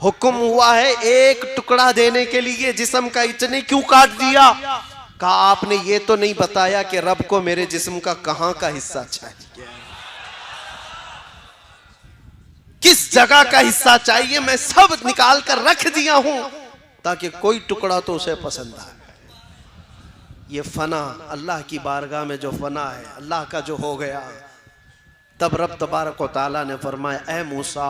हुक्म हुआ है एक टुकड़ा देने के लिए, जिस्म का इतने क्यों काट दिया? कहा आपने ये तो नहीं बताया कि रब को मेरे जिस्म का कहां का हिस्सा चाहिए, किस जगह का हिस्सा चाहिए, मैं सब निकाल कर रख दिया हूं ताकि कोई टुकड़ा तो उसे पसंद आए। ये फना, अल्लाह की बारगाह में जो फना है, अल्लाह का जो हो गया, तब रब तबारक व तआला ने फरमाया, ए मूसा,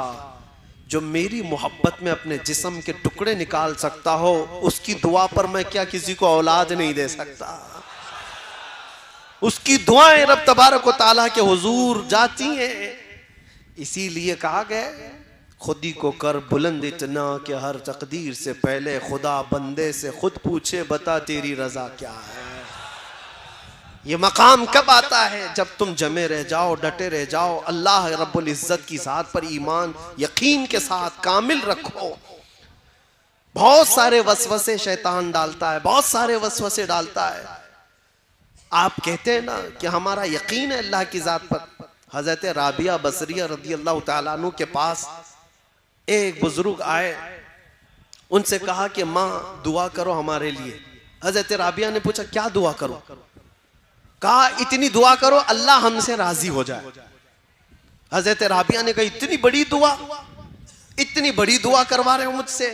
जो मेरी मोहब्बत में अपने जिस्म के टुकड़े निकाल सकता हो, उसकी दुआ पर मैं क्या किसी को औलाद नहीं दे सकता? उसकी दुआएं रब तबारक व तआला के हुजूर जाती हैं। इसीलिए कहा गया, खुद ही को कर बुलंद इतना कि हर तकदीर से पहले खुदा बंदे से खुद पूछे, बता तेरी रजा क्या है। ये मकाम कब आता है? जब तुम जमे रह जाओ, डटे रह जाओ, अल्लाह रब्बुल इज्जत की ज़ात पर ईमान यकीन के साथ कामिल रखो। बहुत सारे वसवसे शैतान डालता है, बहुत सारे वसवसे डालता है। आप कहते हैं ना कि हमारा यकीन है अल्लाह की ज़ात पर। हज़रत राबिया बसरिया रज़ी अल्लाह तआला अन्हु के पास एक बुजुर्ग आए, उनसे कहा कि माँ दुआ करो हमारे लिए। हज़रत राबिया ने पूछा क्या दुआ करो? कहा इतनी दुआ करो अल्लाह हमसे राजी हो जाए। हज़रत राबिया ने कहा इतनी बड़ी दुआ, इतनी बड़ी दुआ करवा रहे हो मुझसे,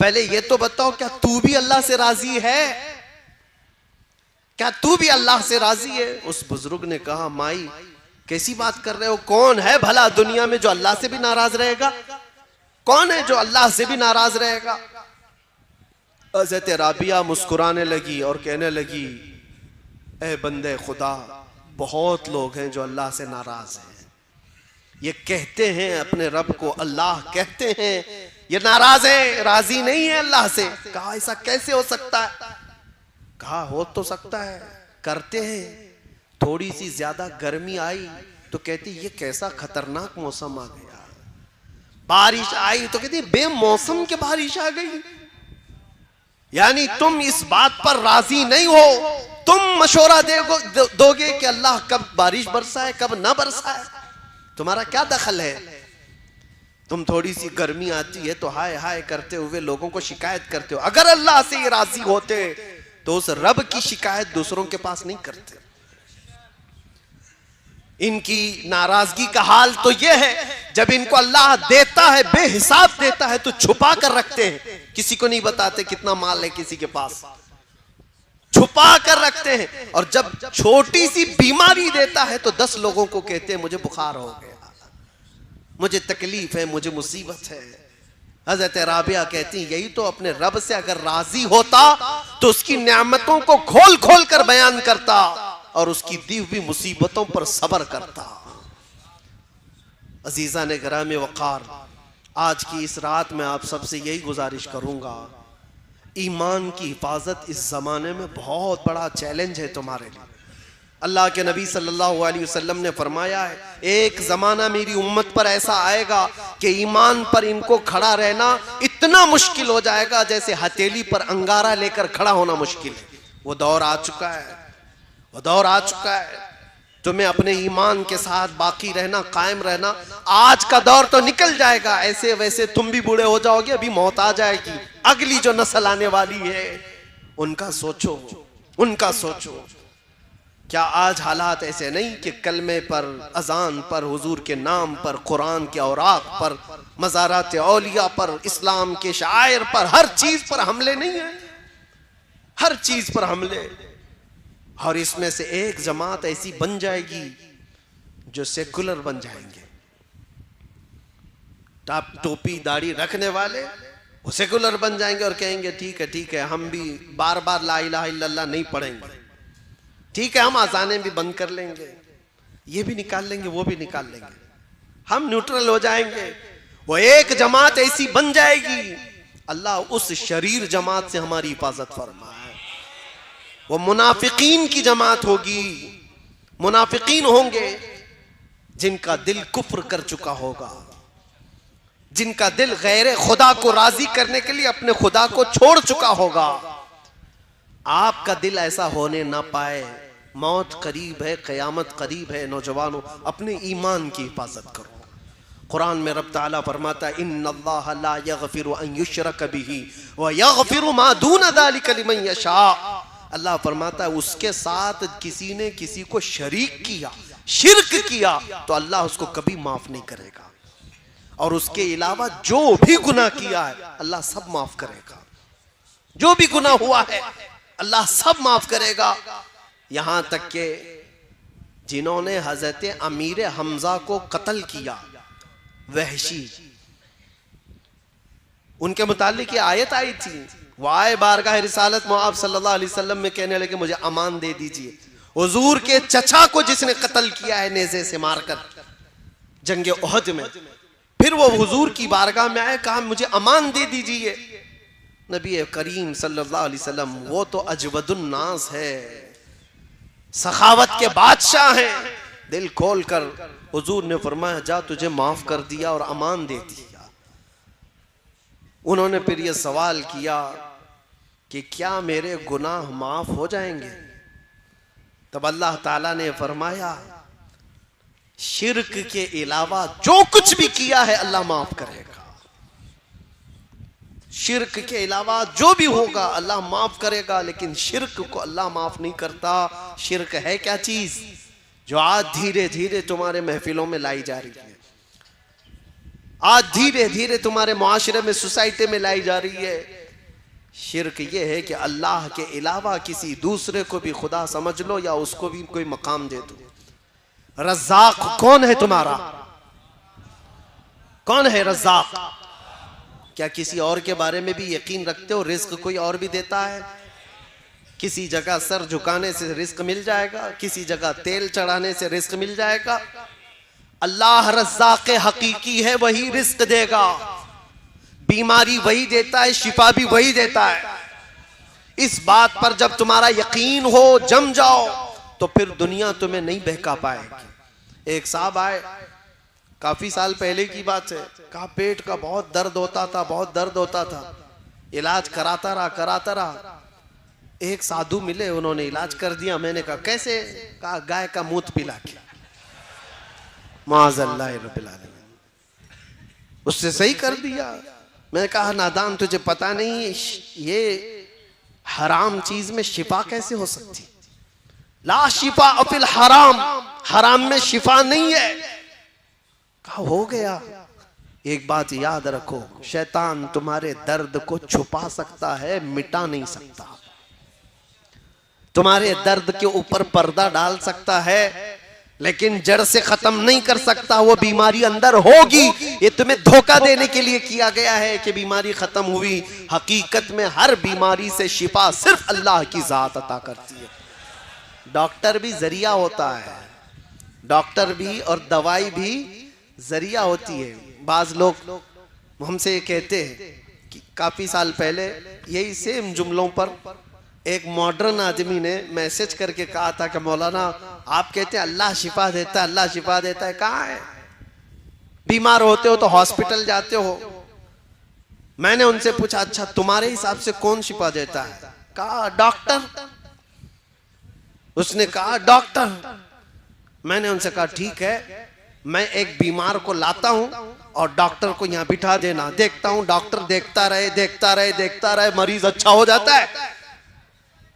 पहले ये तो बताओ क्या तू भी अल्लाह से राजी है? क्या तू भी अल्लाह से राजी है? उस बुजुर्ग ने कहा माई कैसी बात कर रहे हो, कौन है भला दुनिया में जो अल्लाह से भी नाराज रहेगा? कौन है जो अल्लाह से भी नाराज रहेगा? हज़रत राबिया मुस्कुराने लगी और कहने लगी, ए बंदे खुदा, बहुत लोग हैं जो अल्लाह से नाराज हैं। ये कहते हैं अपने रब को अल्लाह कहते हैं, ये नाराज है, राजी नहीं है अल्लाह से। कहा ऐसा कैसे हो सकता है? कहा हो तो सकता है, करते हैं। थोड़ी सी ज्यादा गर्मी आई तो कहती ये कैसा खतरनाक मौसम आ गया, बारिश आई तो कहती बेमौसम के बारिश आ गई। यानी तुम इस बात पर राजी नहीं हो, तुम मशवरा दोगे कि अल्लाह कब बारिश बरसाए कब ना बरसाए, तुम्हारा क्या दखल है? तुम थोड़ी सी गर्मी आती है तो हाय हाय करते हुए लोगों को शिकायत करते हो। अगर अल्लाह से ये राजी होते तो उस रब की शिकायत दूसरों के पास नहीं करते। इनकी नाराजगी का हाल तो यह है, जब इनको अल्लाह देता है बेहिसाब देता है तो छुपा कर रखते हैं, किसी को नहीं बताते कितना माल है किसी के पास, छुपा कर रखते हैं। और जब छोटी सी बीमारी देता है तो 10 लोगों को कहते हैं मुझे बुखार हो गया, मुझे तकलीफ है, मुझे मुसीबत है। हज़रत राबिया कहती यही तो अपने रब से अगर राजी होता तो उसकी नेमतों को खोल खोल कर बयान करता और उसकी दी हुई मुसीबतों पर सब्र करता। अजीज़ा ने गिरामे वक़ार, आज की इस रात में आप सबसे यही गुजारिश करूंगा, ईमान की हिफाजत इस ज़माने में बहुत बड़ा चैलेंज है तुम्हारे लिए। अल्लाह के नबी सल्लल्लाहु अलैहि वसल्लम ने फरमाया है, एक ज़माना मेरी उम्मत पर ऐसा आएगा कि ईमान पर इनको खड़ा रहना इतना मुश्किल हो जाएगा जैसे हथेली पर अंगारा लेकर खड़ा होना मुश्किल है। वो दौर आ चुका है, वो दौर आ चुका है। तुम्हें अपने ईमान के साथ बाकी रहना, कायम रहना। आज का दौर तो निकल जाएगा, ऐसे वैसे तुम भी बूढ़े हो जाओगे, अभी मौत आ जाएगी। अगली जो नस्ल आने वाली है उनका सोचो, उनका सोचो। क्या आज हालात ऐसे नहीं कि कलमे पर, अजान पर, हुजूर के नाम पर, कुरान के औराक पर, मज़ारात औलिया पर, इस्लाम के शायर पर, हर चीज पर हमले नहीं है, हर चीज पर हमले। और इसमें से एक जमात ऐसी बन जाएगी जो सेकुलर बन जाएंगे, टाप टोपी दाढ़ी रखने वाले वो सेकुलर बन जाएंगे और कहेंगे ठीक है हम भी बार बार ला इलाहा इल्लल्लाह नहीं पढ़ेंगे, ठीक है हम अज़ानें भी बंद कर लेंगे, ये भी निकाल लेंगे वो भी निकाल लेंगे, हम न्यूट्रल हो जाएंगे। वो एक जमात ऐसी बन जाएगी, अल्लाह उस शरीर जमात से हमारी हिफाजत फरमाए। वो मुनाफिकीन की जमात होगी, मुनाफिकीन होंगे जिनका दिल कुफ्र कर चुका होगा, जिनका दिल गैर खुदा को राजी करने के लिए अपने खुदा को छोड़ चुका होगा। आपका दिल ऐसा होने ना पाए। मौत करीब है, क़यामत करीब है। नौजवानों, अपने ईमान की हिफाजत करो। कुरान में रब ताला फरमाता है, इन्नल्लाह ला यगफिरु अन युशरक बिही व यगफिरु मा दून ज़ालिका लिमन यशा। अल्लाह फरमाता है, उसके साथ किसी ने किसी को शरीक किया, शिर्क किया, तो अल्लाह उसको कभी माफ नहीं करेगा। और उसके अलावा जो भी गुनाह किया है अल्लाह सब माफ करेगा। जो भी गुनाह हुआ है अल्लाह सब माफ करेगा। यहां तक के जिन्होंने हजरत अमीर हमजा को कत्ल किया, वहशी, उनके मुतालिक ये आयत आई थी। वो आए बारगाह रिसालत मुआब सल्लल्लाहु अलैहि वसल्लम में कहने लगे, मुझे अमान दे दीजिए। हुजूर के चचा को जिसने कत्ल किया है नेज़े से मारकर जंगे उहद में, फिर वो हुजूर की बारगाह में आए, कहा मुझे अमान दे दीजिए। नबी करीम सल्लल्लाहु अलैहि वसल्लम, वो तो अजवदुन नास है, सखावत के बादशाह हैं। दिल खोल कर हुजूर ने फरमाया, जा तुझे माफ कर दिया और अमान दे दिया। उन्होंने फिर ये सवाल किया कि क्या मेरे गुनाह माफ हो जाएंगे? तब अल्लाह ताला ने फरमाया, शिर्क के अलावा जो कुछ भी किया है अल्लाह माफ करेगा। शिर्क के अलावा जो भी होगा अल्लाह माफ करेगा, लेकिन शिर्क को अल्लाह माफ नहीं करता। शिर्क है क्या चीज जो आज धीरे धीरे तुम्हारे महफिलों में लाई जा रही है, आज धीरे धीरे तुम्हारे मुआशरे में, सोसाइटी में लाई जा रही है। शिर्क ये है कि अल्लाह के अलावा किसी दूसरे को भी खुदा समझ लो या उसको भी कोई मकाम दे दो। रज़्ज़ाक़ कौन है तुम्हारा? कौन है रज़्ज़ाक़? क्या किसी और के बारे में भी यकीन रखते हो रिस्क कोई और भी देता है? किसी जगह सर झुकाने से रिस्क मिल जाएगा, किसी जगह तेल चढ़ाने से रिस्क मिल जाएगा। अल्लाह रज़्ज़ाक़ हकीकी है, वही रिस्क देगा। बीमारी वही देता है, शिफा भी वही देता है। इस बात पर जब तुम्हारा यकीन हो, जम जाओ, तो फिर दुनिया तुम्हें नहीं बहका पाएगी। एक साहब आए, काफी साल पहले की बात है, कहा पेट का बहुत दर्द होता था, बहुत दर्द होता था। इलाज कराता रहा। एक साधु मिले, उन्होंने इलाज कर दिया। मैंने कहा कैसे? कहा गाय का मूत्र पिला के। माज़अल्लाह रब्बिल आलमीन, उससे सही कर दिया। मैंने कहा नादान, तुझे पता नहीं ये हराम चीज में शिफा कैसे हो सकती? ला शिफा अफिल हराम, हराम में शिफा नहीं है। कहा हो गया। एक बात याद रखो, शैतान तुम्हारे दर्द को छुपा सकता है, मिटा नहीं सकता। तुम्हारे दर्द के ऊपर पर्दा डाल सकता है, लेकिन जड़ से खत्म नहीं कर सकता। वो बीमारी अंदर होगी, ये तुम्हें धोखा देने के लिए किया गया है कि बीमारी खत्म हुई। हकीकत में हर बीमारी से शिफा सिर्फ अल्लाह की जात अता करती है। डॉक्टर भी जरिया होता है, डॉक्टर भी और दवाई भी जरिया होती है। बाज लोग हमसे ये कहते हैं कि काफी साल पहले यही सेम जुमलों पर एक मॉडर्न आदमी ने मैसेज करके कहा था कि मौलाना आप कहते हैं अल्लाह शिफा देता है, अल्लाह शिफा देता है। कहाँ है? बीमार होते हो तो हॉस्पिटल जाते हो। मैंने उनसे पूछा, अच्छा तुम्हारे हिसाब से कौन शिफा देता है? कहा डॉक्टर। उसने कहा डॉक्टर। मैंने उनसे कहा ठीक है, मैं एक बीमार को लाता हूं और डॉक्टर को यहां बिठा देना, देखता हूं डॉक्टर देखता रहे, मरीज अच्छा हो जाता है।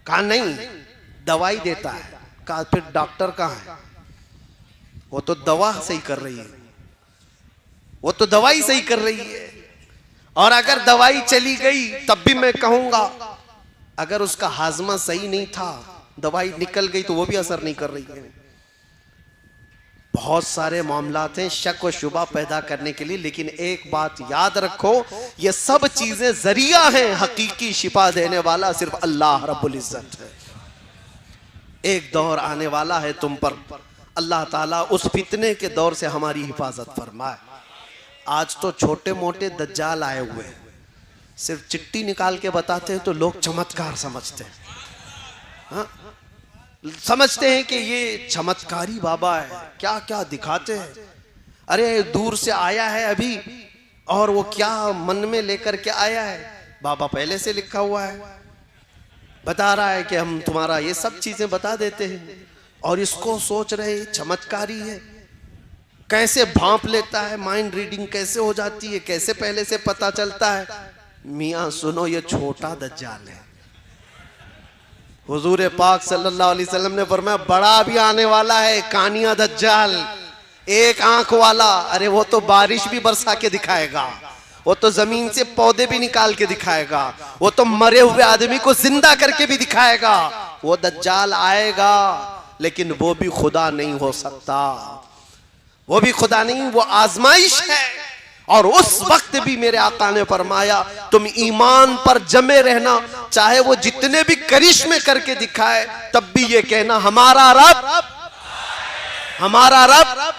कहा नहीं, दवाई देता है। कहा फिर डॉक्टर कहाँ है? वो तो दवा सही कर रही है, वो तो दवाई सही कर रही है। और अगर दवाई चली गई तब भी मैं कहूंगा, अगर उसका हाजमा सही नहीं था, दवाई निकल गई तो वो भी असर नहीं कर रही है। बहुत सारे मामलात हैं शक व शुबा पैदा करने के लिए, लेकिन एक बात याद रखो, ये सब चीजें जरिया हैं, हकीकी शिफा देने वाला सिर्फ अल्लाह रब्बुल इज्जत है। एक दौर आने वाला है तुम पर, अल्लाह ताला उस फितने के दौर से हमारी हिफाजत फरमाए। आज तो छोटे मोटे दज्जाल आए हुए हैं, सिर्फ चिट्ठी निकाल के बताते हैं तो लोग चमत्कार समझते हैं। हाँ? समझते हैं कि ये चमत्कारी बाबा है, क्या क्या दिखाते हैं। अरे दूर से आया है अभी, और वो क्या मन में लेकर के आया है, बाबा पहले से लिखा हुआ है, बता रहा है कि हम तुम्हारा ये सब चीजें बता देते हैं। और इसको सोच रहे चमत्कारी है, कैसे भांप लेता है, माइंड रीडिंग कैसे हो जाती है, कैसे पहले से पता चलता है। मियां सुनो, ये छोटा दज्जाल है। हुजूर पाक सल्लल्लाहु अलैहि वसल्लम ने फरमाया बड़ा भी आने वाला है, कानिया दज्जाल, एक आंख वाला। अरे वो तो बारिश भी बरसा के दिखाएगा, वो तो जमीन से पौधे भी निकाल के दिखाएगा, वो तो मरे हुए आदमी को जिंदा करके भी दिखाएगा। वो दज्जाल आएगा, लेकिन वो भी खुदा नहीं हो सकता, वो भी खुदा नहीं, वो आजमाइश है। और उस वक्त भी मेरे आका ने फरमाया तुम ईमान पर जमे रहना, चाहे वो जितने भी करिश्मे करके दिखाए, तब भी ये कहना हमारा रब, हमारा रब।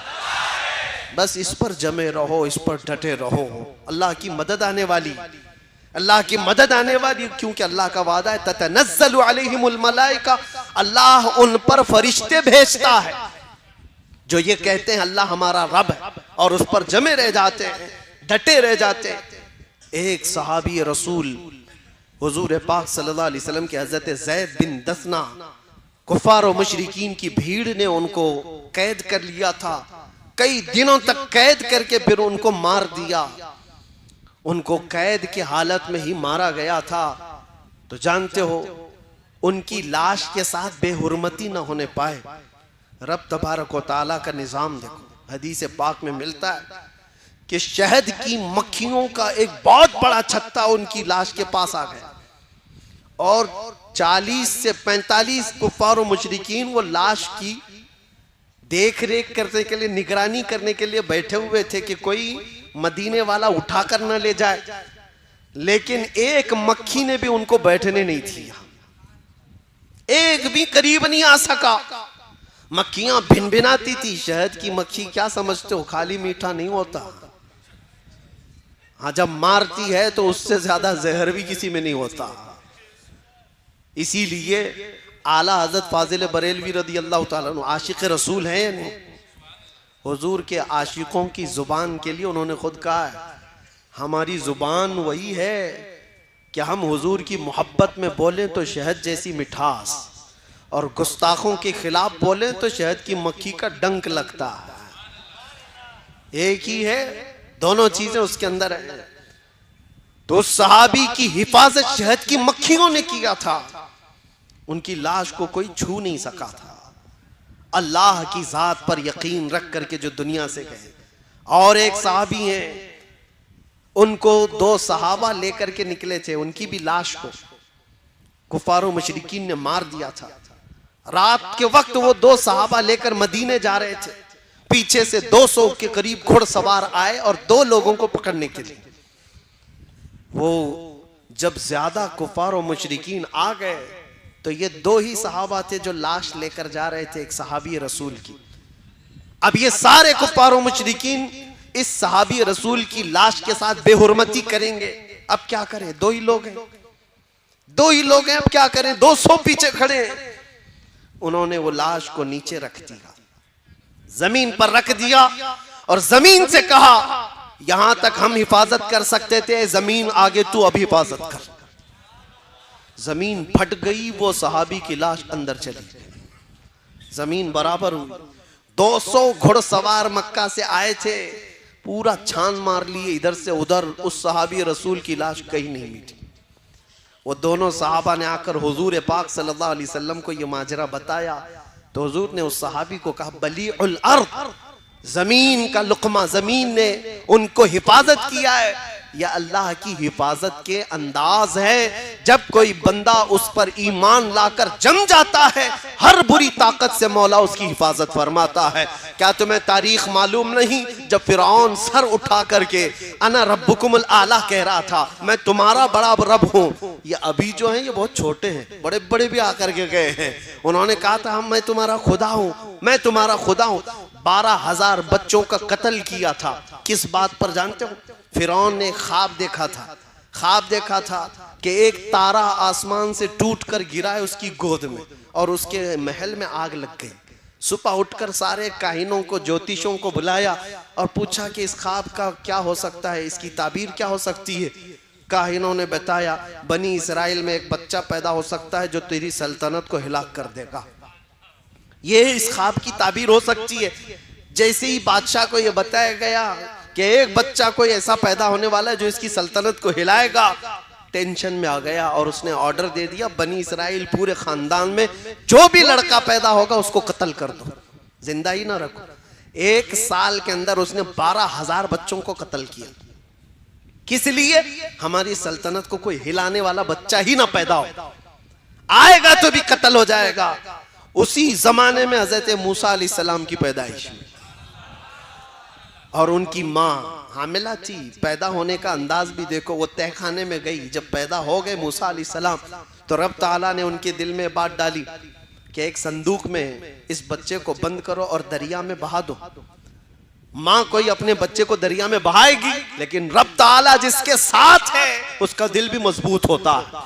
बस इस पर जमे रहो, इस पर डटे रहो। अल्लाह की मदद आने वाली, अल्लाह की मदद आने वाली, क्योंकि अल्लाह का वादा है ततनज़्ज़लु अलैहिमुल मलाइका, अल्लाह उन पर फरिश्ते भेजता है जो ये कहते हैं अल्लाह हमारा रब है, और उस पर जमे रह जाते हैं, डटे रह जाते हैं। एक सहाबी रसूल हुजूर पाक सल्लल्लाहु अलैहि वसल्लम के हज़रत ज़ैद बिन दसना, कुफ़ार और मुशरिकीन की भीड़ ने उनको कैद कर लिया था, कई दिनों तक कैद करके फिर उनको मार दिया। उनको कैद की हालत में ही मारा गया था। तो जानते हो उनकी लाश के साथ बेहुरमती न होने पाए। रब तबारक व तआला का निजाम देखो, हदीस पाक में मिलता है कि शहद की मक्खियों का एक बहुत बड़ा छत्ता उनकी लाश के पास आ गया, और 40 से 45 कुफ़ार और मुशरिकीन वो लाश की देख रेख करने के लिए, निगरानी करने के लिए बैठे हुए थे कि कोई मदीने वाला उठाकर न ले जाए। लेकिन एक मक्खी ने भी उनको बैठने नहीं दिया, एक भी करीब नहीं आ सका। मक्खियां भिनभिनाती थी। शहद की मक्खी क्या समझते हो, खाली मीठा नहीं होता। हाँ, जब मारती है तो उससे ज्यादा जहर भी किसी में नहीं होता। इसीलिए आला हजरत फाजिल बरेलवी रदी अल्लाह ताला अन्हु आशिक रसूल हैं या नहीं? हुजूर के आशिकों की जुबान के लिए उन्होंने खुद कहा है हमारी जुबान वही है कि हम हुजूर की मोहब्बत में बोलें तो शहद जैसी मिठास, और गुस्ताखों के खिलाफ बोलें तो शहद की मक्खी का डंक लगता है। एक ही है, दोनों चीजें उसके अंदर है। तो उस सहाबी की हिफाजत शहद की मक्खियों ने किया था, उनकी लाश को कोई छू नहीं सका था। अल्लाह की जात पर यकीन रख करके जो दुनिया से गए। और एक सहाबी हैं, उनको 2 सहाबा लेकर के निकले थे, उनकी भी लाश को कुफारो मुशरिकीन ने मार दिया था। रात के वक्त वो 2 सहाबा लेकर मदीने जा रहे थे, पीछे से 200 के करीब घुड़सवार आए और 2 लोगों को पकड़ने के लिए। वो जब ज्यादा कुफार और मुशरिकीन आ गए तो ये 2 ही सहाबा थे जो लाश लेकर जा रहे थे, एक सहाबी रसूल की। अब ये सारे कुफार और मुशरिकीन इस सहाबी रसूल की लाश के साथ बेहुरमती करेंगे। अब क्या करें, 2 ही लोग हैं, 2 ही लोग हैं, अब क्या करें, 200 पीछे खड़े हैं। उन्होंने वो लाश को नीचे रख दिया, जमीन पर रख दिया, और जमीन से कहा यहां तक हम हिफाजत कर सकते थे, जमीन आगे तू अब हिफाजत कर। जमीन फट गई, वो सहाबी की लाश अंदर चली गई, जमीन बराबर हुई। 200 घुड़सवार मक्का से आए थे, पूरा छान मार लिए इधर से उधर, उस सहाबी रसूल की लाश कहीं नहीं मिली। वो दोनों सहाबा ने आकर हुजूर पाक सल्लल्लाहु अलैहि वसल्लम को ये माजरा बताया, तो हुजूर ने उस सहाबी को कहा बलीउल अर्द, जमीन का लुकमा, जमीन ने उनको हिफाजत किया है। यह अल्लाह की हिफाजत के अंदाज है। जब कोई बंदा उस पर ईमान लाकर जम जाता है, हर बुरी ताकत से मौला उसकी हिफाजत फरमाता है। क्या तुम्हें तारीख मालूम नहीं, जब फिरौन सर उठा करके अना रब्बुकुमुल आला कह रहा था, मैं तुम्हारा बड़ा रब हूँ। ये अभी जो है ये बहुत छोटे हैं, बड़े बड़े भी आकर के गए हैं, उन्होंने कहा था मैं तुम्हारा खुदा हूँ, मैं तुम्हारा खुदा हूँ। 12,000 बच्चों का कत्ल किया था, किस बात पर जानते हो? फिरौन ने ख्वाब देखा था, ख्वाब देखा था कि एक तारा आसमान से टूटकर गिरा है उसकी गोद में और उसके महल में आग लग गई। सुबह उठकर सारे काहिनों को, ज्योतिषों को बुलाया और पूछा कि इस ख्वाब का क्या हो सकता है, इसकी ताबीर क्या हो सकती है। काहिनों ने बताया, बनी इसराइल में एक बच्चा पैदा हो सकता है जो तेरी सल्तनत को हिलाक कर देगा। ये इस ख्वाब की ताबीर हो सकती है। जैसे ही बादशाह को यह बताया गया कि एक बच्चा कोई ऐसा पैदा होने वाला है जो इसकी सल्तनत को हिलाएगा, टेंशन में आ गया और उसने ऑर्डर दे दिया, बनी इसराइल पूरे खानदान में जो भी लड़का पैदा होगा उसको कत्ल कर दो, जिंदा ही ना रखो। 1 साल के अंदर उसने 12,000 बच्चों को कत्ल किया। किस लिए? हमारी सल्तनत को कोई हिलाने वाला बच्चा ही ना पैदा हो, आएगा तो भी कत्ल हो जाएगा। उसी जमाने में हजरत मूसा अलैहिस्सलाम की पैदाइश और उनकी माँ हामिला थी। पैदा होने का अंदाज भी देखो, वो तहखाने में गई। जब पैदा हो गए मूसा अलैहिस्सलाम तो रब ताला ने उनके दिल में बात डाली कि एक संदूक में इस बच्चे को बंद करो और दरिया में बहा दो। माँ कोई अपने बच्चे को दरिया में बहाएगी, लेकिन रब ताला जिसके साथ है उसका दिल भी मजबूत होता है।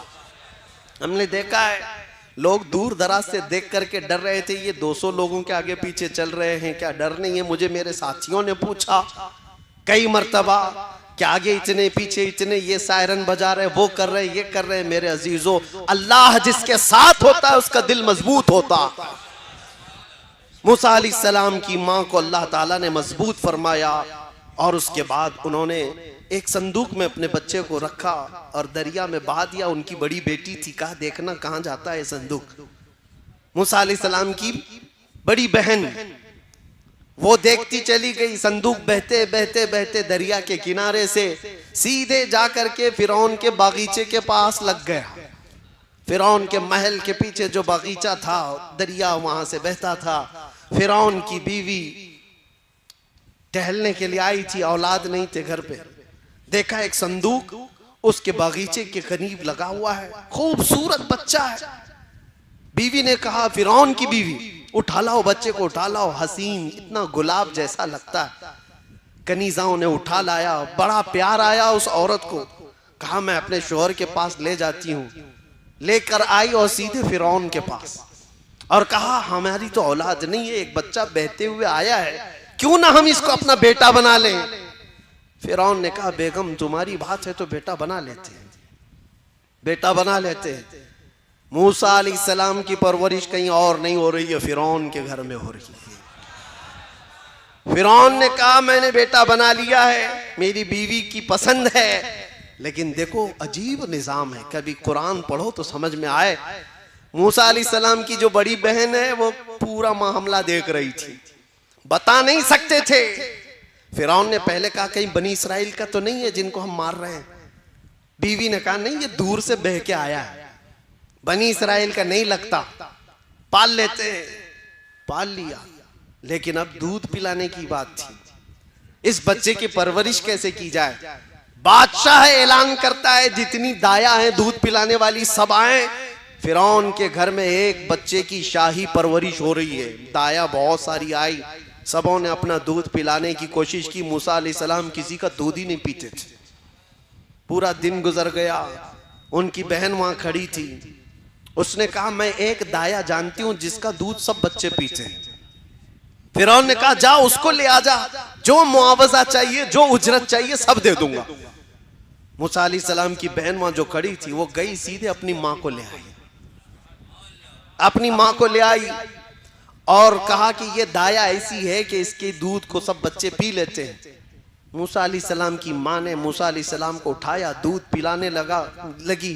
हमने देखा है लोग दूर दराज से देख करके डर रहे थे, ये 200 लोगों के आगे पीछे चल रहे हैं, क्या डर नहीं है? मुझे मेरे साथियों ने पूछा कई मर्तबा कि आगे इतने पीछे इतने, ये सायरन बजा रहे, वो कर रहे, ये कर रहे। मेरे अजीजों, अल्लाह जिसके साथ होता है उसका दिल मजबूत होता। मूसा अलैहिस्सलाम की माँ को अल्लाह ताला ने मजबूत फरमाया और उसके बाद उन्होंने एक संदूक में अपने बच्चे को रखा और दरिया में बहा दिया। उनकी बड़ी बेटी थी, कहा देखना कहाँ जाता है संदूक। मूसा अलैहिस्सलाम की बड़ी बहन वो देखती चली गई। संदूक बहते बहते बहते दरिया के किनारे से सीधे जा करके फिरौन के बागीचे के पास लग गया। फिरौन के महल के पीछे जो बागीचा था, दरिया वहां से बहता था। फिरौन की बीवी टहलने के लिए आई थी, औलाद नहीं थे घर पे। देखा एक संदूक उसके बागीचे के करीब लगा हुआ है, खूबसूरत बच्चा है। बीवी ने कहा, फिरौन की बीवी, उठा लाओ बच्चे को, उठा लाओ, हसीन, इतना गुलाब जैसा लगता है। कनीजाओं ने उठा लाया, बड़ा प्यार आया उस औरत को। कहा मैं अपने शोहर के पास ले जाती हूँ। लेकर आई और सीधे फिरौन के पास और कहा हमारी तो औलाद नहीं है, एक बच्चा बहते हुए आया है, क्यों ना हम इसको अपना बेटा बना लें। फिरौन ने कहा बेगम तुम्हारी बात है तो बेटा बना लेते हैं, बेटा बना लेते हैं। मूसा अलैहिस्सलाम की परवरिश कहीं और नहीं हो रही है, फिरौन के घर में हो रही है। फिरौन ने कहा मैंने बेटा बना लिया है, मेरी बीवी की पसंद है। लेकिन देखो अजीब निजाम है, कभी कुरान पढ़ो तो समझ में आए। मूसा अलैहिस्सलाम की जो बड़ी बहन है वो पूरा मामला देख रही थी, बता नहीं सकते थे। फिरौन ने पहले कहा कहीं बनी इसराइल का तो नहीं है जिनको हम मार रहे हैं। बीवी ने कहा नहीं, ये दूर से बह के आया है, बनी इसराइल का नहीं लगता, पाल लेते हैं। पाल लिया, लेकिन अब दूध पिलाने की बात थी। इस बच्चे की परवरिश कैसे की जाए? बादशाह ऐलान करता है जितनी दाया है दूध पिलाने वाली सब आए। फिरौन के घर में एक बच्चे की शाही परवरिश हो रही है। दाया बहुत सारी आई, सबों ने अपना दूध पिलाने की कोशिश की। मूसा अलैहिस्सलाम किसी का दूध ही नहीं पीते थे। पूरा दिन गुजर गया, उनकी बहन वहां खड़ी थी। उसने कहा मैं एक दाया जानती हूं जिसका दूध सब बच्चे पीते हैं। फिरौन ने कहा जा उसको ले आ जा, जो मुआवजा चाहिए, जो उजरत चाहिए सब दे दूंगा। मूसा अलैहिस्सलाम की बहन वहां जो खड़ी थी वो गई, सीधे अपनी माँ को ले आई। अपनी माँ को ले आई और कहा कि ये दाया ऐसी है कि इसके दूध को सब बच्चे पी लेते हैं। मूसा अलैहिस्सलाम की माँ ने मूसा अलैहिस्सलाम को उठाया, दूध पिलाने लगी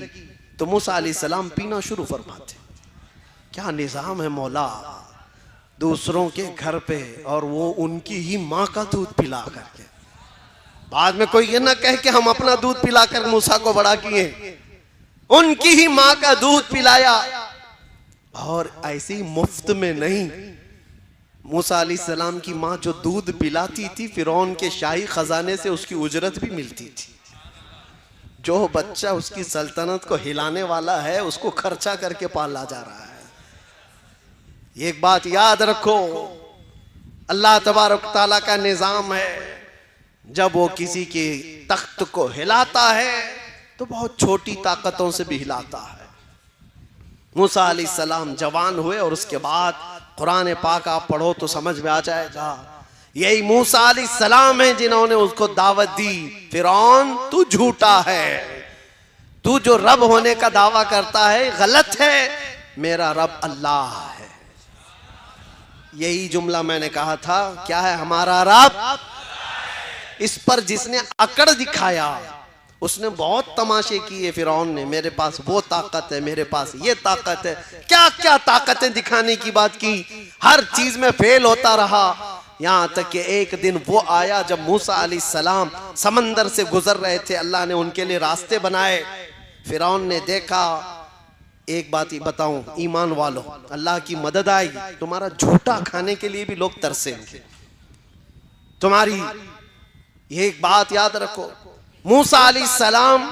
तो मूसा अलैहिस्सलाम पीना शुरू फरमाते। क्या निजाम है मौला, दूसरों के घर पे और वो उनकी ही माँ का दूध पिला करके। बाद में कोई ये ना कहे कि हम अपना दूध पिलाकर मूसा को बड़ा किए, उनकी ही माँ का दूध पिलाया। और ऐसे ही मुफ्त में नहीं, मूसा अलैहिस्सलाम की माँ जो दूध पिलाती थी फिरौन के शाही खजाने से उसकी उजरत भी मिलती थी। जो बच्चा उसकी सल्तनत को हिलाने वाला है उसको खर्चा करके पाला जा रहा है। एक बात याद रखो, अल्लाह तबारक तआला का निजाम है, जब वो किसी के तख्त को हिलाता है तो बहुत छोटी ताकतों से भी हिलाता है। मूसा अलैहिस्सलाम जवान हुए और उसके बाद कुरान पाक आप पढ़ो तो समझ में आ जाएगा, यही मूसा अलैहिस्सलाम है जिन्होंने उसको दावत दी, फिरौन तू झूठा है, तू जो रब होने का दावा करता है गलत है, मेरा रब अल्लाह है। यही जुमला मैंने कहा था, क्या है हमारा रब। इस पर जिसने अकड़ दिखाया उसने बहुत तमाशे किए। फिरौन ने मेरे पास वो ताकत है, मेरे पास ये ताकत है, क्या क्या ताकतें दिखाने की बात की, हर चीज में फेल होता रहा। यहां तक कि एक दिन वो आया जब मूसा अलैहिस्सलाम समंदर से गुजर रहे थे, अल्लाह ने उनके लिए रास्ते बनाए। फिरौन ने देखा, एक बात ही बताऊं ईमान वालों, अल्लाह की मदद आएगी, तुम्हारा झूठा खाने के लिए भी लोग तरसेंगे। तुम्हारी ये एक बात याद रखो, मूसा अलैहिस्सलाम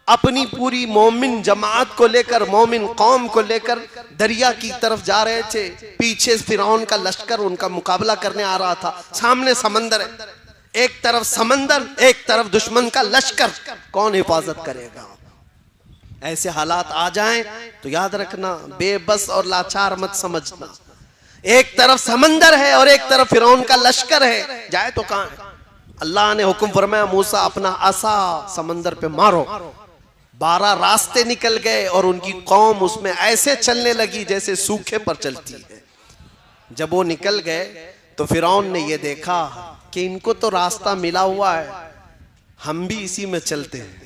अपनी पूरी मोमिन जमात को लेकर, मोमिन कौम को लेकर दरिया की तरफ जा रहे थे। पीछे फिरौन का लश्कर उनका मुकाबला करने आ रहा था, सामने समंदर है, एक तरफ समंदर, एक तरफ दुश्मन का लश्कर, कौन हिफाजत करेगा। ऐसे हालात आ जाएं तो याद रखना, बेबस और लाचार मत समझना। एक तरफ समंदर है और एक तरफ फिरौन का लश्कर है, जाए तो कहां है। अल्लाह ने हुक्म फरमाया, मूसा अपना असा समंदर पे मारो। 12 रास्ते निकल गए और उनकी कौम उसमें ऐसे चलने लगी जैसे सूखे पर चलती है। जब वो निकल गए तो फिरौन ने ये देखा कि इनको तो रास्ता मिला हुआ है, हम भी इसी में चलते हैं।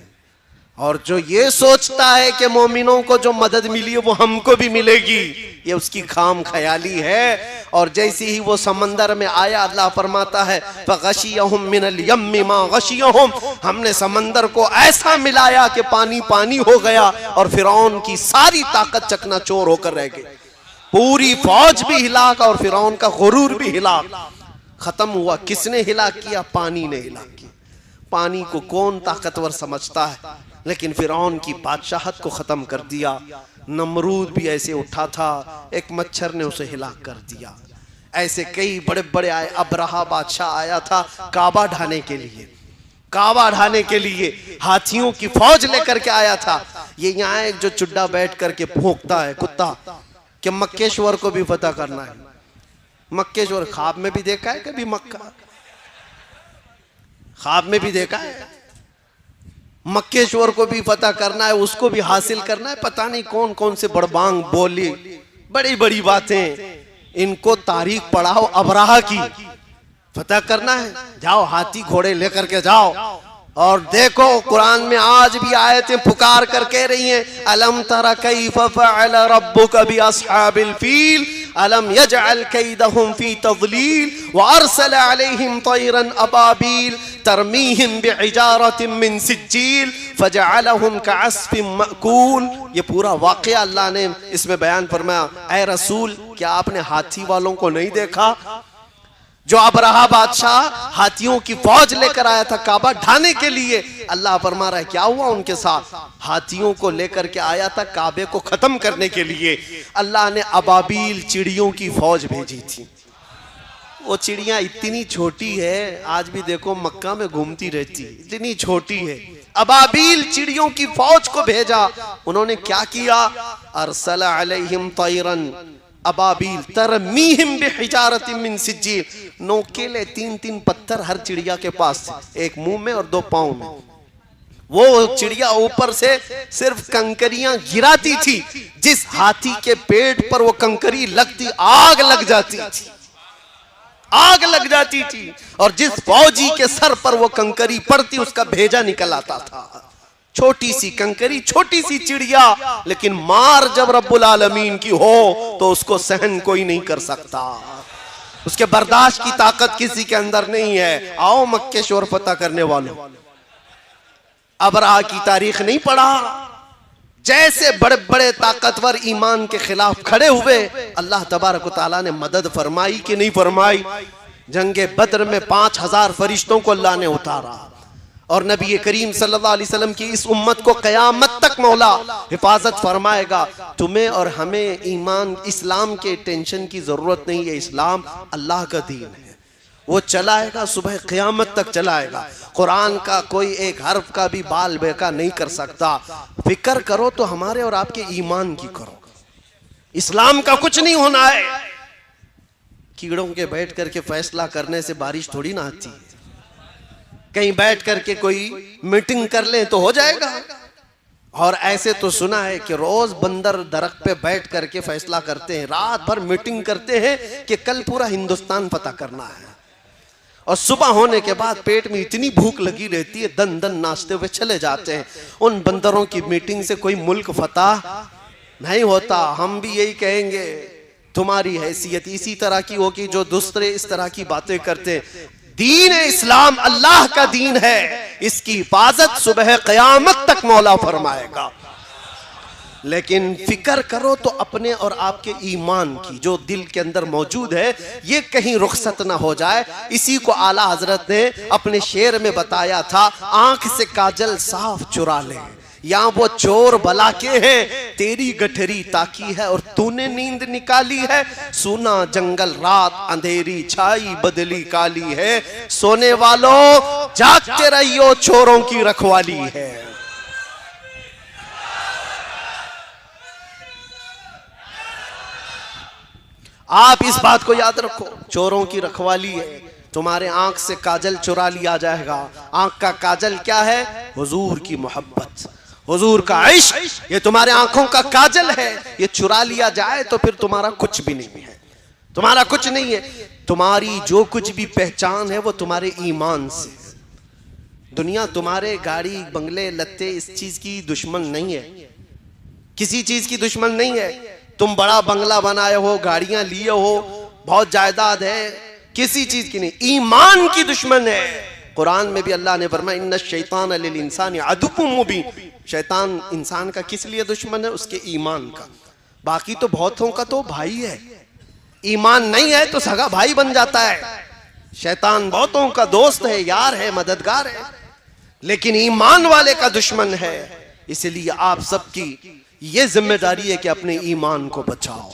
और जो ये सोचता है कि मोमिनों को जो मदद मिली है वो हमको भी मिलेगी, ये उसकी खाम ख्याली है। और जैसे ही वो समंदर में आया, अल्लाह फरमाता है फगशियहुम मिनल यम्मि मा गशियहुम, हमने समंदर को ऐसा मिलाया कि पानी पानी हो गया और फिरौन की सारी ताकत चकनाचूर होकर रह गई। पूरी फौज भी हिलाक और फिरौन का गुरूर भी हिलाक। खत्म हुआ। किसने हिलाक किया? पानी ने हिलाक किया। पानी को कौन ताकतवर समझता है, लेकिन फिरौन की बादशाहत को खत्म कर दिया। नमरूद भी ऐसे उठा था, एक मच्छर ने उसे हिलाक कर दिया। ऐसे कई बड़े बड़े आए। अबरहा बादशाह आया था काबा ढाने के लिए, काबा ढाने के लिए हाथियों की फौज लेकर के आया था। ये यहाँ एक जो चुड्डा बैठ करके भौंकता है कुत्ता, कि मक्केश्वर को भी फतह करना है। मक्केश्वर ख्वाब में भी देखा है कभी? मक्का ख्वाब में भी देखा है? मक्केश्वर को भी फतह करना है, उसको भी हासिल करना है। पता नहीं कौन कौन से बड़बांग बोली, बड़ी बड़ी बातें। इनको तारीख पढ़ाओ, अबराहा की फतह करना है, जाओ हाथी घोड़े लेकर के जाओ। और देखो कुरान में आज भी आयतें पुकार कर कह रही हैं, अलम तरा कैफ फअल रब्बुका बि अस्हाबिल फील अलम यजअल कैदहुम फी तज़लील व अरसल अलैहिम तयरन अबाबील तरमीहिम बिहिजारतिन मिन सिज्जील फजअलहुम कअस्फिन मअकूल। ये पूरा वाक़या अल्लाह ने इसमें बयान फरमाया। ऐ रसूल, क्या आपने हाथी वालों को नहीं देखा? जो अबरहा बादशाह हाथियों की फौज लेकर आया था काबा ढाने के लिए। अल्लाह फरमा रहा है क्या हुआ उनके साथ? हाथियों को लेकर के आया था काबे को खत्म करने के लिए। अल्लाह ने अबाबील चिड़ियों की फौज भेजी थी। वो चिड़ियां इतनी छोटी है, आज भी देखो मक्का में घूमती रहती, इतनी छोटी है। अबाबील चिड़ियों की फौज को भेजा। उन्होंने क्या किया? अरसल अलैहिम तयरन अबाबील तरमीहिम बिहिजारतिन मिन सिज्जील। नोकेले 3-3 पत्थर हर चिड़िया के पास, एक मुंह में और 2 पांव में। वो चिड़िया ऊपर से सिर्फ कंकरियां गिराती थी, जिस हाथी के पेट पर वो कंकरी लगती आग लग जाती थी, आग लग जाती थी। और जिस फौजी के सर पर वो कंकरी पड़ती उसका भेजा निकल आता था। छोटी सी कंकरी, छोटी सी चिड़िया, लेकिन मार जब रब्बुल आलमीन की हो तो उसको सहन कोई नहीं कर सकता। उसके बर्दाश्त की ताकत किसी के अंदर नहीं है। आओ मक्के शोर फतह करने वालों, अबरहा की तारीख नहीं पढ़ा? जैसे बड़े बड़े ताकतवर ईमान के खिलाफ खड़े हुए, अल्लाह तबारक व तआला ने मदद फरमाई कि नहीं फरमाई? जंगे बद्र में 5000 फरिश्तों को अल्लाह ने उतारा। और नबी करीम सल्लल्लाहु अलैहि वसल्लम की इस उम्मत को क़यामत तक मौला हिफाजत फरमाएगा। तुम्हें और हमें ईमान इस्लाम के टेंशन की जरूरत नहीं है। इस्लाम अल्लाह का दीन है। वो चलाएगा, सुबह क़यामत तक चलाएगा। कुरान का कोई एक हर्फ का भी बाल बेका नहीं कर सकता। फिक्र करो तो हमारे और आपके ईमान की करो। इस्लाम का कुछ नहीं होना है। कीड़ों के बैठ करके फैसला करने से बारिश थोड़ी ना आती है। कहीं बैठ करके कोई मीटिंग कर ले तो हो जाएगा। और ऐसे तो सुना है कि रोज बंदर दरख्त पे बैठ करके फैसला करते हैं, रात भर मीटिंग करते हैं कि कल पूरा हिंदुस्तान पता करना है। और सुबह होने के बाद पेट में इतनी भूख लगी रहती है, दन दन नाचते हुए चले जाते हैं। उन बंदरों की मीटिंग से कोई मुल्क फतह नहीं होता। हम भी यही कहेंगे, तुम्हारी हैसियत इसी तरह की होगी जो दूसरे इस तरह की बातें करते। दीन इस्लाम अल्लाह का दीन है, इसकी हिफाजत सुबह क़यामत तक मौला फरमाएगा। लेकिन फिक्र करो तो अपने और आपके ईमान की, जो दिल के अंदर मौजूद है, ये कहीं रुखसत ना हो जाए। इसी को आला हजरत ने अपने शेर में बताया था, आंख से काजल साफ चुरा ले, यहाँ वो चोर भला के हैं, तेरी गठरी ताकी है और तूने नींद निकाली है। सुना जंगल रात अंधेरी छाई बदली काली है, सोने वालों जागते रहियो चोरों की रखवाली है। आप इस बात को याद रखो, चोरों की रखवाली है। तुम्हारे आंख से काजल चुरा लिया जाएगा। आंख का काजल क्या है? हुजूर की मोहब्बत, हुजूर का इश्क, ये तुम्हारे आंखों का काजल है। ये चुरा लिया जाए तो फिर तुम्हारा कुछ भी नहीं है, तुम्हारा कुछ नहीं है। तुम्हारी जो कुछ भी पहचान है वो तुम्हारे ईमान से। दुनिया तुम्हारे गाड़ी बंगले लत्ते इस चीज की दुश्मन नहीं है, किसी चीज की दुश्मन नहीं है। तुम बड़ा बंगला बनाए हो, गाड़ियां लिए हो, बहुत जायदाद है, किसी चीज की नहीं, ईमान की दुश्मन है। कुरान में भी अल्लाह ने फरमाया, इन्ना शैतान लिल इंसानी अदुव्वुम मुबीन। शैतान इंसान का किस लिए दुश्मन है? उसके ईमान का। बाकी तो बहुतों का तो भाई है, ईमान नहीं है तो सगा भाई बन जाता है। शैतान बहुतों का दोस्त है, यार है, मददगार है, लेकिन ईमान वाले का दुश्मन है। इसलिए आप सबकी ये जिम्मेदारी है कि अपने ईमान को बचाओ,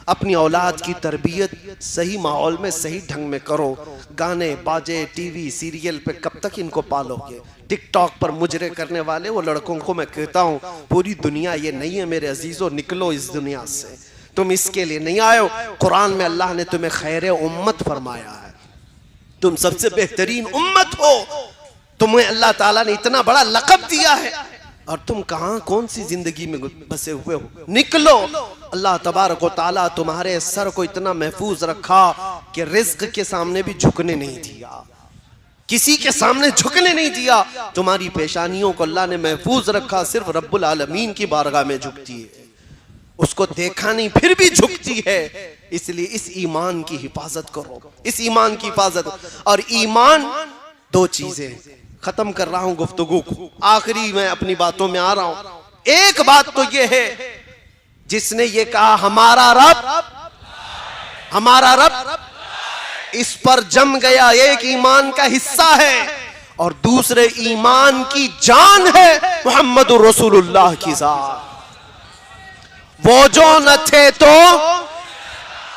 अपनी औलाद की तरबियत सही माहौल में सही ढंग में करो। गाने बाजे टीवी सीरियल पे कब तक इनको पालोगे? टिकटॉक पर मुजरे करने वाले वो लड़कों को मैं कहता हूँ, पूरी दुनिया ये नहीं है मेरे अजीजों, निकलो इस दुनिया से। तुम इसके लिए नहीं आए हो। कुरान में अल्लाह ने तुम्हें खैर उम्मत फरमाया है, तुम सबसे बेहतरीन उम्मत हो। तुम्हें अल्लाह ताला ने इतना बड़ा लक़ब दिया है और तुम कहां कौन सी जिंदगी में बसे हुए हो? निकलो। अल्लाह तबारक व तआला तुम्हारे सर को इतना महफूज रखा कि रिज्क के सामने भी झुकने नहीं दिया, किसी के सामने झुकने नहीं दिया। तुम्हारी पेशानियों को अल्लाह ने महफूज रखा, सिर्फ रब्बुल आलमीन की बारगाह में झुकती है, उसको देखा नहीं फिर भी झुकती है। इसलिए इस ईमान की हिफाजत करो, इस ईमान की हिफाजत। और ईमान दो चीजें, खत्म कर रहा हूं गुफ्तगू को, आखिरी मैं अपनी बातों में आ रहा हूं। एक बात तो यह है, जिसने ये कहा हमारा रब, इस पर जम गया, एक ईमान का हिस्सा है। और दूसरे ईमान की जान है मुहम्मदुर रसूलुल्लाह की जात। वो जो न थे तो,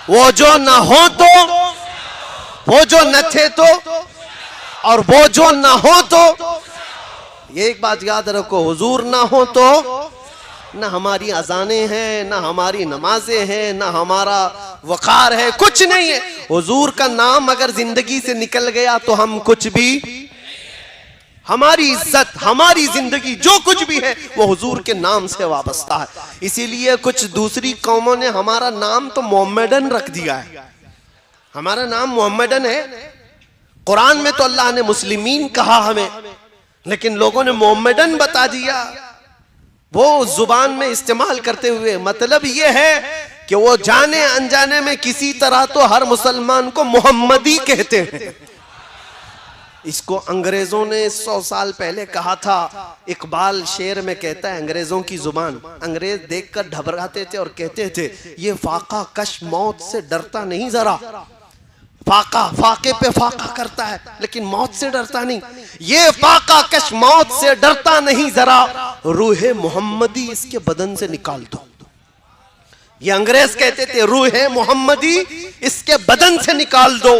वो जो न हो तो, वो जो न थे तो, और वो जो ना हो तो। ये एक बात याद रखो, हुजूर ना हो तो ना हमारी अजानें हैं, ना हमारी नमाजें हैं, ना हमारा वक़ार है, कुछ नहीं है। हुजूर का नाम अगर जिंदगी से निकल गया तो हम कुछ भी, हमारी इज्जत, हमारी जिंदगी, जो कुछ भी है वो हुजूर के नाम से वाबस्ता है। इसीलिए कुछ दूसरी कौमों ने हमारा नाम तो मोहम्मदन रख दिया है, हमारा नाम मोहम्मदन है। कुरान में तो अल्लाह ने मुस्लिमीन कहा हमें, लेकिन लोगों ने मोहम्मदन बता दिया, वो जुबान में इस्तेमाल करते हुए। मतलब ये है कि वो जाने अनजाने में किसी तरह तो हर मुसलमान को मोहम्मदी कहते हैं। इसको अंग्रेजों ने 100 साल पहले कहा था। इकबाल शेर में कहता है, अंग्रेजों की जुबान, अंग्रेज देखकर घबराते थे और कहते थे, ये फाका कश मौत से डरता नहीं जरा। फाका फाके पे फाका करता है लेकिन मौत से डरता नहीं। ये फाका कश मौत से डरता नहीं जरा, रूहे मोहम्मदी इसके बदन से निकाल दो। ये अंग्रेज कहते थे, रूहे मोहम्मदी इसके बदन से निकाल दो।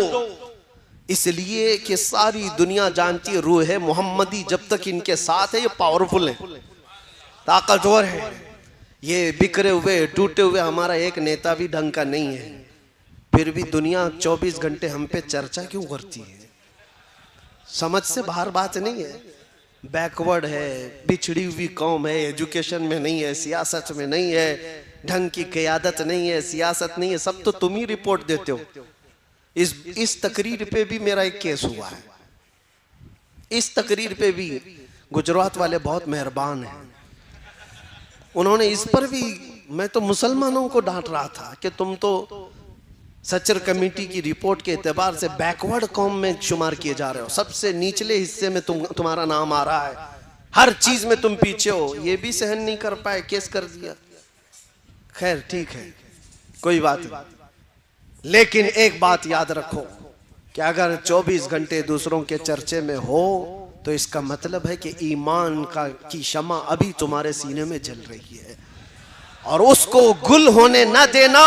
इसलिए कि सारी दुनिया जानती है रूह मोहम्मदी जब तक इनके साथ है ये पावरफुल है, ताकतवर है। ये बिखरे हुए टूटे हुए हमारा एक नेता भी ढंग का नहीं है, फिर भी दुनिया 24 घंटे हम पे चर्चा क्यों करती है? समझ से बाहर बात नहीं है। बैकवर्ड है, बिछड़ी हुई कौम है, एजुकेशन में नहीं है, सियासत में नहीं है, ढंग की क़यादत नहीं है, सियासत नहीं है, सब तो तुम ही रिपोर्ट देते हो। इस तकरीर पे भी मेरा एक केस हुआ है। इस तकरीर पे भी गुजरात वाले बहुत मेहरबान हैं, उन्होंने इस पर भी, मैं तो मुसलमानों को डांट रहा था कि तुम तो सचर कमेटी की रिपोर्ट के एतबार से बैकवर्ड कौम में शुमार किए जा रहे हो, सबसे निचले हिस्से में तुम्हारा नाम आ रहा है, हर चीज में तुम पीछे हो। ये भी सहन नहीं कर पाए, केस कर दिया। खैर ठीक है, कोई बात नहीं, लेकिन एक बात याद रखो कि अगर 24 घंटे दूसरों के चर्चे में हो तो इसका मतलब है कि ईमान की शमा अभी तुम्हारे सीने में जल रही है, और उसको गुल होने न देना।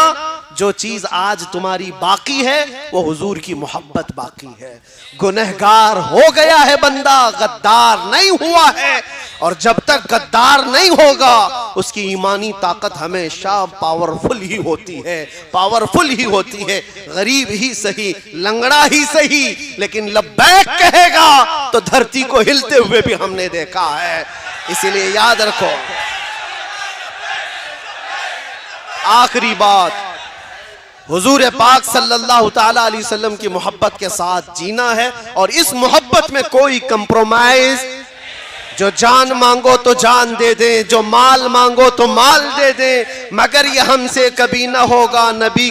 जो चीज आज तुम्हारी बाकी है वो हुजूर की मोहब्बत बाकी है। गुनहगार हो गया है बंदा, गद्दार नहीं हुआ है, और जब तक गद्दार नहीं होगा उसकी ईमानी ताकत हमेशा पावरफुल ही होती है, पावरफुल ही होती है। गरीब ही सही, लंगड़ा ही सही, लेकिन लब्बैक कहेगा तो धरती को हिलते हुए भी हमने देखा है। इसीलिए याद रखो, आखिरी बात, हुजूर पाक सल्लल्लाहु ताला अलैहि वसल्लम की मोहब्बत के साथ जीना है, और इस मोहब्बत में कोई कंप्रोमाइज, जो जान मांगो तो जान दे दे, जो माल मांगो तो माल दे दे, मगर ये हमसे कभी ना होगा नबी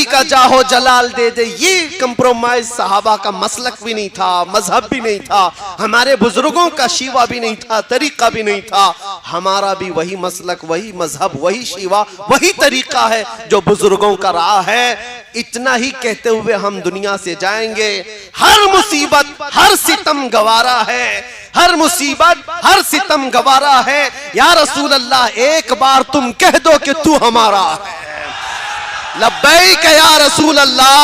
का जाहो जलाल दे दे। ये कंप्रोमाइज सहाबा का मसलक भी नहीं था, मजहब भी नहीं था, हमारे बुजुर्गों का शीवा भी नहीं था, तरीका भी नहीं था। हमारा भी वही मसलक, वही मजहब, वही शीवा, वही तरीका है जो बुजुर्गों का रहा है। इतना ही कहते हुए हम दुनिया से जाएंगे। हर मुसीबत, हर सितम गवारा है, हर मुसीबत, हर सितम गवारा है। या रसूल अल्लाह, एक बार तुम कह दो कि तू हमारा है। लब्बैक या रसूल अल्लाह,